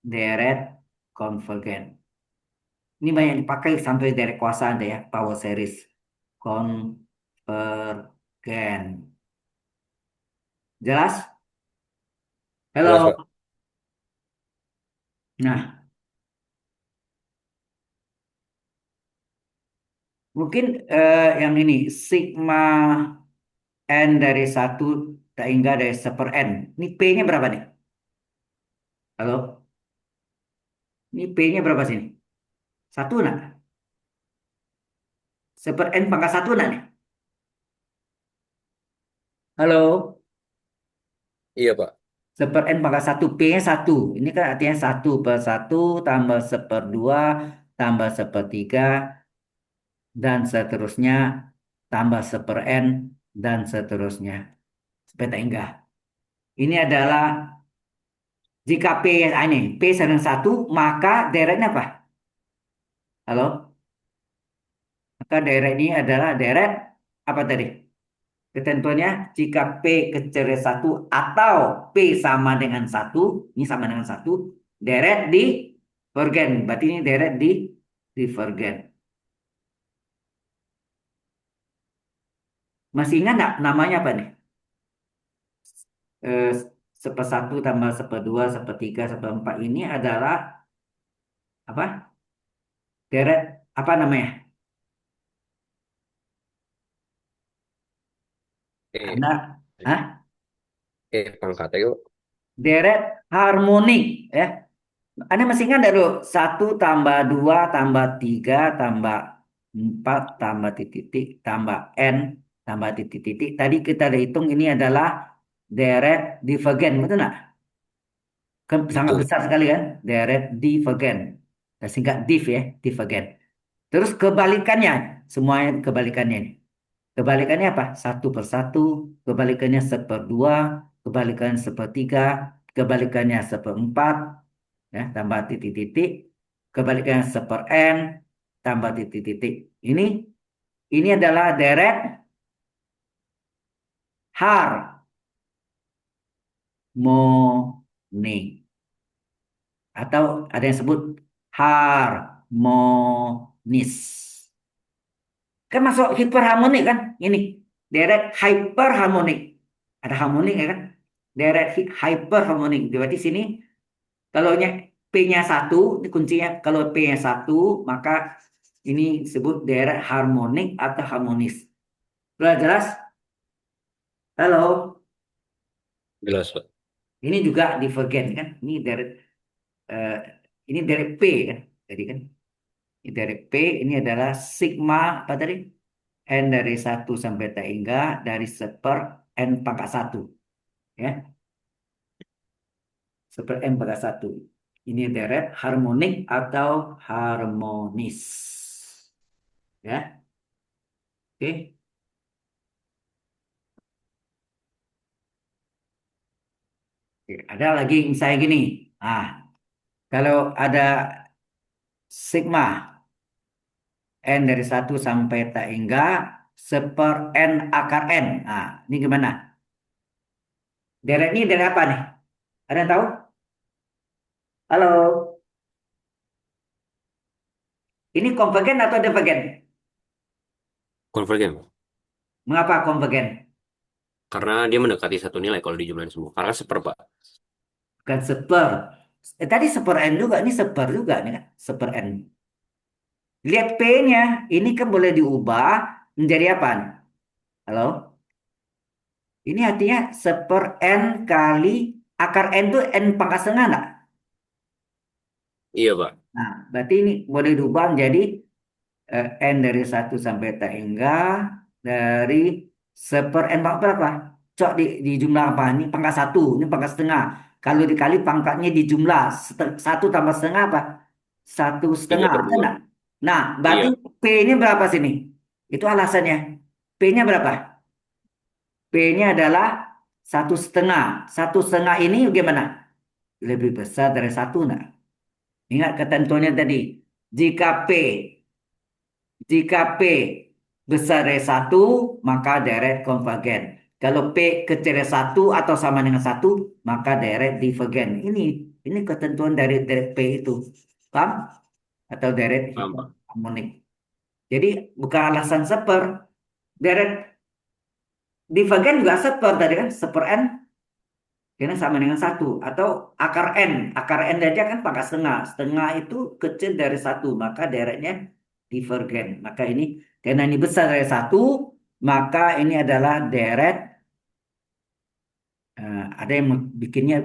deret konvergen. Ini banyak dipakai sampai deret kuasa ada ya, power series. Konvergen. Jelas? Jelas, Halo. Pak. Nah, mungkin yang ini sigma n dari 1 tak hingga dari seper n. Ini P-nya berapa nih? Halo? Ini P-nya berapa sini? Satu nak? Seper n pangkat 1 nak nih? Halo? Iya, Pak. Seper n pangkat 1, P-nya 1. Ini kan artinya 1/1 tambah seper 2 tambah seper 3 dan seterusnya tambah seper n dan seterusnya. Sampai tak hingga. Ini adalah jika P sama 1, maka deretnya apa? Halo? Maka deret ini adalah deret apa tadi? Ketentuannya jika P kecil dari 1 atau P sama dengan 1, ini sama dengan 1, deret divergen. Berarti ini deret divergen. Masih ingat nggak namanya apa nih? Eh, seper 1 tambah seper 2, seper 3, seper 4 ini adalah apa? Deret apa namanya? Eh, Anda, hah? pangkat ayo. Deret harmonik ya. Anda masih ingat nggak dulu? 1 tambah 2 tambah 3 tambah 4 tambah titik-titik tambah N tambah titik-titik. Tadi kita udah hitung ini adalah deret divergen, betul nggak? Kan sangat Betul. besar sekali kan? Deret divergen. Kita singkat div ya, divergen. Terus kebalikannya, semuanya kebalikannya ini. Kebalikannya apa? Satu per satu, kebalikannya seperdua, kebalikannya sepertiga, kebalikannya seperempat, ya, tambah titik-titik, kebalikannya seper n, tambah titik-titik. Ini adalah deret harmonik. Atau ada yang sebut harmonis. Kan masuk hiperharmonik kan? Ini deret hyperharmonik. Ada harmonik ya kan? Deret hyperharmonik. Berarti sini kalau P-nya satu, ini kuncinya. Kalau P-nya satu, maka ini disebut deret harmonik atau harmonis. Sudah jelas? Halo. Jelas, Pak. Ini juga divergen kan? Eh, ini deret P kan? Jadi kan ini deret P ini adalah sigma apa tadi? N dari satu sampai tak hingga dari seper N pangkat satu, ya, seper N pangkat satu. Ini deret harmonik atau harmonis, ya. Oke. Oke. Ada lagi misalnya gini. Ah, kalau ada sigma N dari satu sampai tak hingga seper N akar N. Nah, ini gimana? Deret ini dari apa nih? Ada yang tahu? Halo. Ini konvergen atau divergen? Konvergen, Pak. Mengapa konvergen? Karena dia mendekati satu nilai kalau dijumlahin semua. Karena seper, Pak. Bukan seper. Tadi seper N juga, ini seper juga nih kan, seper N. Lihat P-nya, ini kan boleh diubah menjadi apa nih? Halo? Ini artinya seper N kali akar N itu N pangkat setengah enggak? Iya, Pak. Nah, berarti ini boleh diubah menjadi N dari satu sampai tak hingga dari seper N pangkat berapa? Cok di jumlah apa? Ini pangkat satu, ini pangkat setengah. Kalau dikali pangkatnya di jumlah satu tambah setengah apa? Satu Tiga setengah, per kan dua. enggak? Nah, berarti Iya. P ini berapa sini? Itu alasannya. P-nya berapa? P-nya adalah satu setengah. Satu setengah ini gimana? Lebih besar dari satu, nah. Ingat ketentuannya tadi. Jika P Jika P besar dari satu, maka deret konvergen. Kalau P kecil dari satu atau sama dengan satu, maka deret divergen. Ini ketentuan dari P itu. Paham? Atau deret Paham, Pak. hiperharmonik. Jadi bukan alasan seper. Deret divergen juga seper tadi kan. Seper N karena sama dengan satu. Atau akar N. Akar N aja kan pangkat setengah. Setengah itu kecil dari satu. Maka deretnya divergen. Maka ini karena ini besar dari satu, maka ini adalah deret. Ada yang bikinnya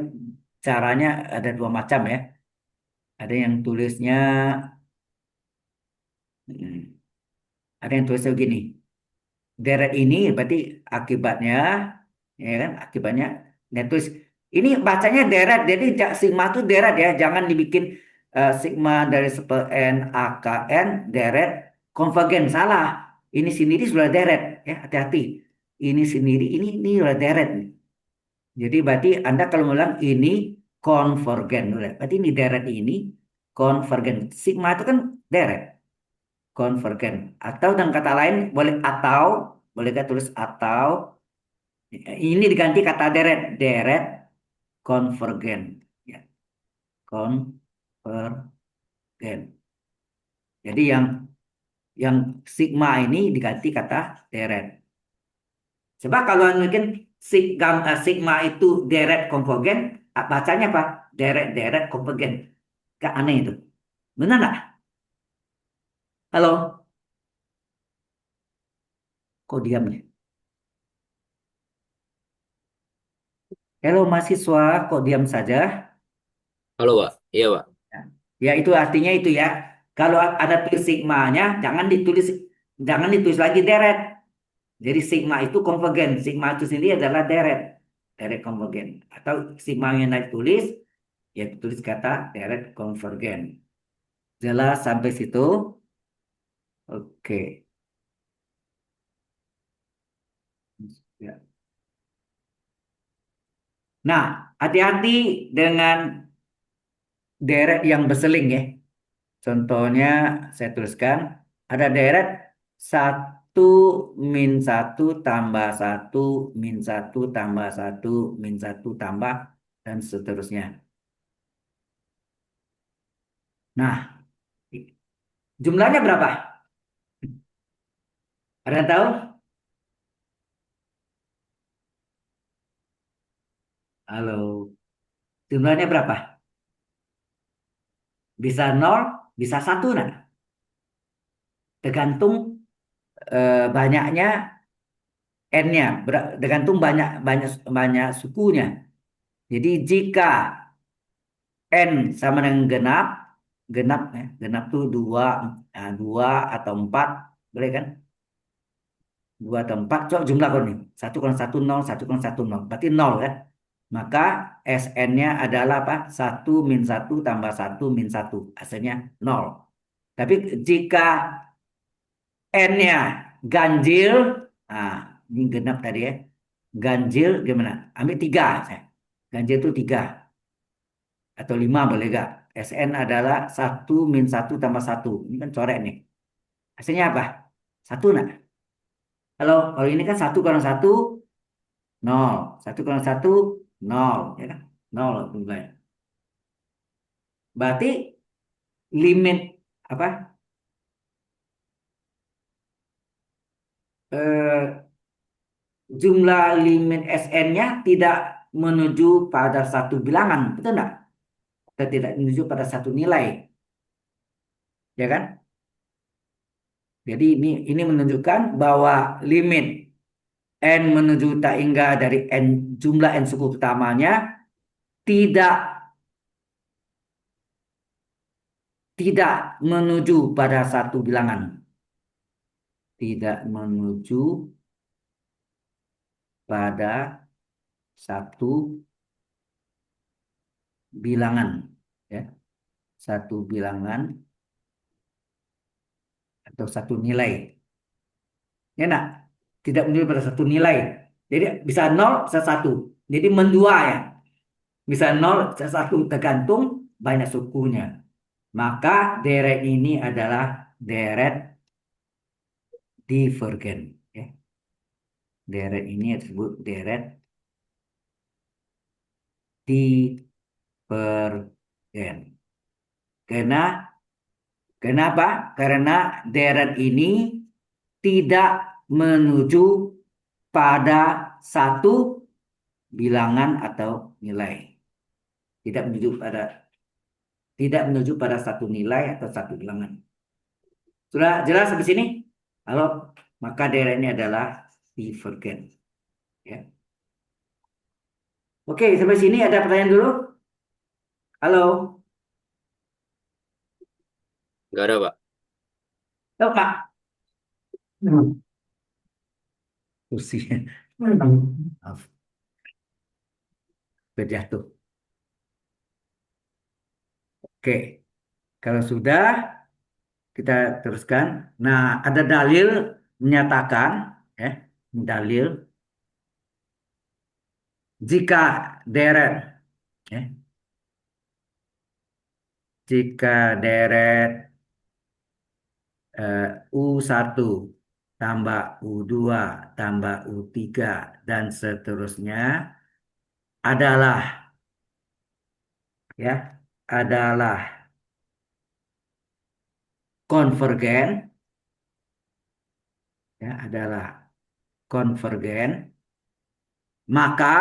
caranya ada dua macam ya. Ada yang tulisnya, hmm, ada yang tulisnya begini. Deret ini berarti akibatnya, ya kan? Akibatnya, nah, terus ini bacanya deret. Jadi sigma itu deret ya. Jangan dibikin sigma dari seper n AKN deret konvergen salah. Ini sendiri sudah deret ya. Hati-hati. Ini sendiri ini sudah deret. Jadi berarti Anda kalau bilang ini konvergen, udah. Berarti ini deret ini konvergen. Sigma itu kan deret, konvergen. Atau dengan kata lain boleh kita tulis atau ini diganti kata deret, deret konvergen. Ya, konvergen. Jadi yang sigma ini diganti kata deret. Sebab kalau mungkin sigma itu deret konvergen, bacanya apa? Deret-deret konvergen. Gak aneh itu. Benar nggak? Halo? Kok diam ya? Halo mahasiswa, kok diam saja? Halo, Pak. Iya, Pak. Ya, ya, itu artinya itu ya. Kalau ada tulis sigmanya, jangan ditulis lagi deret. Jadi sigma itu konvergen. Sigma itu sendiri adalah deret. Deret konvergen. Atau sigma yang ditulis, ya tulis kata deret konvergen. Jelas sampai situ? Oke. Nah, hati-hati dengan deret yang berseling ya. Contohnya saya tuliskan ada deret satu min satu tambah satu min satu tambah satu min satu tambah dan seterusnya. Nah, jumlahnya berapa? Ada yang tahu? Halo, jumlahnya berapa? Bisa nol, bisa satu, nah. Tergantung banyaknya n-nya, tergantung banyak banyak banyak sukunya. Jadi jika n sama dengan genap, genap ya, genap tuh dua, nah, dua atau empat, boleh kan? Dua atau empat, coba jumlah kau nih. Satu kurang satu nol, satu kurang satu nol, berarti nol kan? Maka Sn-nya adalah apa? Satu min satu tambah satu min satu, hasilnya nol. Tapi jika N-nya ganjil, nah ini genap tadi ya. Ganjil gimana? Ambil tiga, saya. Ganjil itu tiga atau lima boleh gak? Sn adalah satu min satu tambah satu. Ini kan coret nih. Hasilnya apa? Satu nak. Kalau ini kan satu kurang satu nol, satu kurang satu nol, ya kan? Nol jumlahnya. Berarti limit apa? Eh, Jumlah limit Sn-nya tidak menuju pada satu bilangan, betul enggak? Kita tidak menuju pada satu nilai, ya kan? Jadi ini menunjukkan bahwa limit n menuju tak hingga dari n jumlah n suku pertamanya tidak tidak menuju pada satu bilangan, tidak menuju pada satu bilangan, ya, satu bilangan atau satu nilai. Ya nak, tidak menuju pada satu nilai. Jadi bisa nol, bisa satu. Jadi mendua ya. Bisa nol, bisa satu tergantung banyak sukunya. Maka deret ini adalah deret divergen. Ya. Deret ini disebut deret divergen. Karena kenapa? Karena deret ini tidak menuju pada satu bilangan atau nilai. Tidak menuju pada satu nilai atau satu bilangan. Sudah jelas sampai sini? Kalau maka daerah ini adalah divergen. Ya. Oke, sampai sini ada pertanyaan dulu? Halo, Nggak ada, Pak. oh, Pak. Kursi. Maaf, terjatuh. Oke, kalau sudah kita teruskan. Nah, ada dalil menyatakan, ya, dalil jika deret, ya, jika deret eh, U1 tambah U2 tambah U3 dan seterusnya adalah, ya, adalah konvergen, ya, adalah konvergen, maka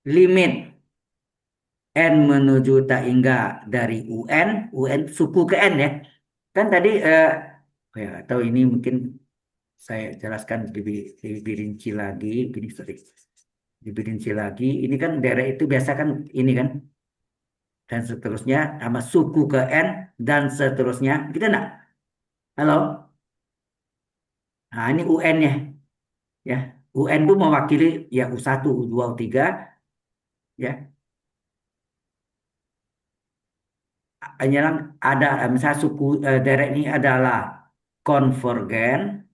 limit n menuju tak hingga dari UN suku ke n, ya. Kan tadi ya, atau ini mungkin saya jelaskan lebih rinci lagi, ini sorry, lebih rinci lagi. Ini kan daerah itu biasa kan ini kan dan seterusnya sama suku ke n dan seterusnya. Kita enggak? Halo? Nah, ini UN-nya ya. UN itu mewakili ya U1, U2, U3 ya. Hanya ada misalnya suku daerah ini adalah konvergen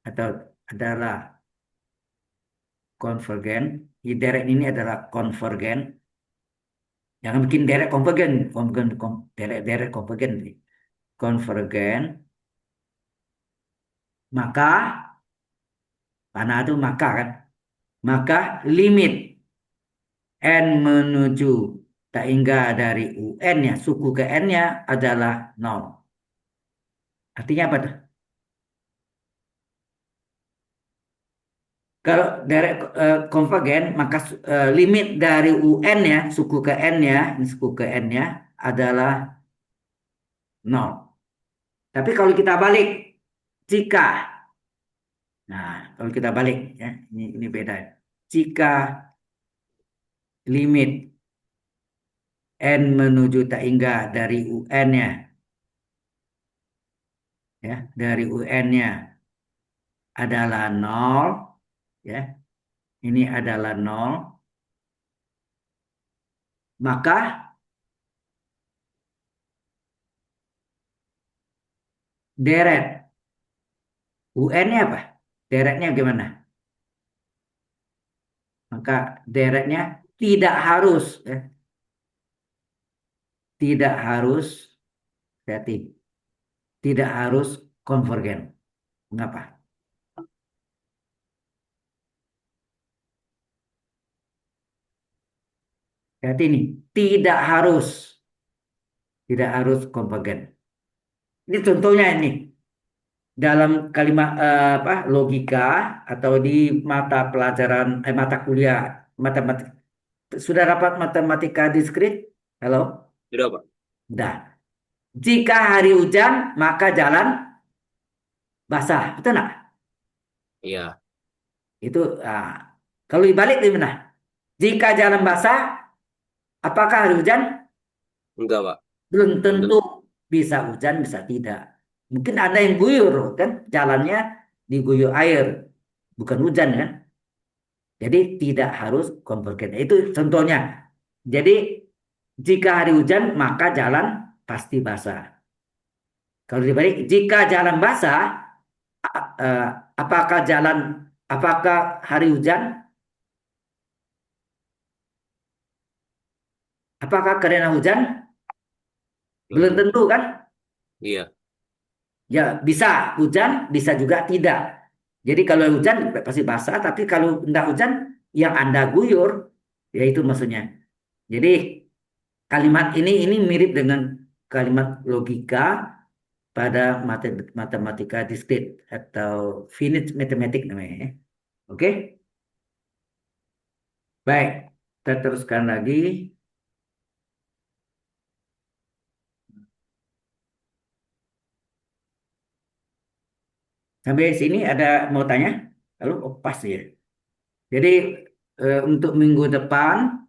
atau adalah konvergen Direct ini adalah konvergen. Jangan bikin direct konvergen, direct konvergen. Konvergen, maka karena itu maka kan, maka limit n menuju tak hingga dari UN-nya, suku ke N-nya adalah nol. Artinya apa tuh? Kalau direct konvergen, maka limit dari UN-nya, suku ke N-nya, ini suku ke N-nya adalah nol. Tapi kalau kita balik, jika, nah kalau kita balik ya, ini beda. Jika limit n menuju tak hingga dari UN-nya, ya, dari UN-nya adalah nol, ya, ini adalah nol, maka deret UN-nya apa? Deretnya gimana? Maka deretnya tidak harus, ya, tidak harus, hati, tidak harus konvergen. Mengapa? Hati ini tidak harus konvergen. Ini contohnya ini dalam kalimat apa logika atau di mata pelajaran mata kuliah matematik. Sudah dapat matematika diskrit? Halo? Sudah, Pak. Sudah. Jika hari hujan, maka jalan basah. Betul nggak? Iya. Itu kalau dibalik gimana? Jika jalan basah, apakah hari hujan? Enggak, Pak. Belum Belum tentu, tentu. bisa hujan, bisa tidak. Mungkin ada yang guyur kan, jalannya diguyur air, bukan hujan kan? Jadi tidak harus konvergen. Itu contohnya. Jadi jika hari hujan, maka jalan pasti basah. Kalau dibalik, jika jalan basah, eh, apakah apakah hari hujan? Apakah karena hujan? Belum Belum tentu. tentu kan? Iya. Ya bisa hujan, bisa juga tidak. Jadi kalau hujan pasti basah, tapi kalau tidak hujan, yang Anda guyur, ya itu maksudnya. Jadi kalimat ini mirip dengan kalimat logika pada matematika diskrit atau finite mathematics namanya, ya. Oke, baik. Kita teruskan lagi. Sampai sini ada mau tanya? Lalu oh, pas ya. Jadi untuk minggu depan,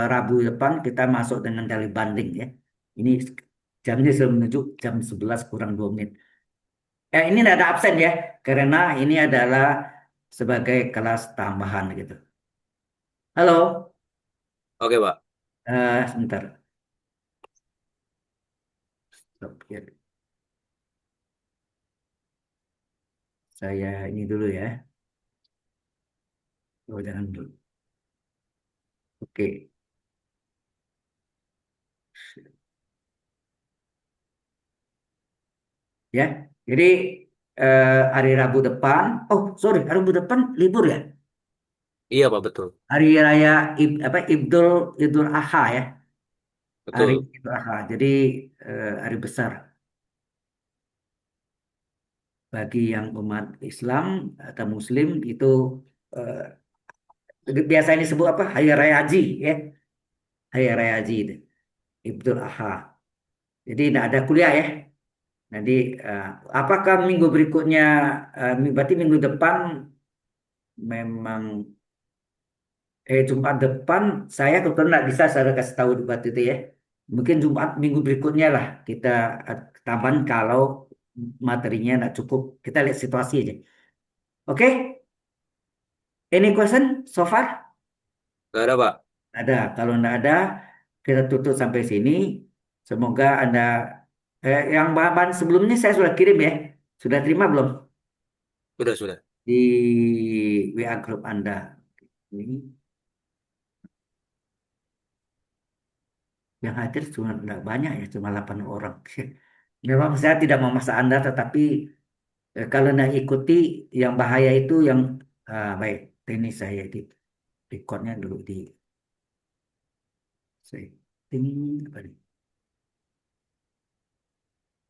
Rabu depan kita masuk dengan tali banding ya. Ini jamnya sudah menuju jam 11 kurang 2 menit. Ini tidak ada absen ya, karena ini adalah sebagai kelas tambahan gitu. Halo, Oke, Pak. sebentar. Stop, ya. Saya ini dulu ya. Oh, jangan dulu. Oke, ya. Jadi hari Rabu depan, oh sorry, Rabu depan libur ya. Iya, Pak, betul. Hari Raya Idul Idul Adha ya. Hari Betul. Idul Adha. Jadi hari besar bagi yang umat Islam atau Muslim itu biasanya disebut apa? Hari Raya Haji ya. Hari Raya Haji itu. Idul Adha. Jadi tidak ada kuliah ya. Nanti eh, apakah minggu berikutnya berarti minggu depan memang Jumat depan saya kebetulan nggak bisa saya kasih tahu debat itu ya. Mungkin Jumat minggu berikutnya lah kita tambahan kalau materinya nggak cukup. Kita lihat situasi aja. Oke, any question so far? Nggak ada, Pak. Ada. Kalau nggak ada, kita tutup sampai sini. Semoga Anda yang bahan-bahan sebelumnya saya sudah kirim ya. Sudah terima belum Sudah, sudah. di WA grup Anda? Ini yang hadir cuma tidak banyak ya, cuma 8 orang. Memang saya tidak memaksa Anda, tetapi kalau nak ikuti yang bahaya itu yang baik. Ini saya di recordnya dulu di setting apa nih?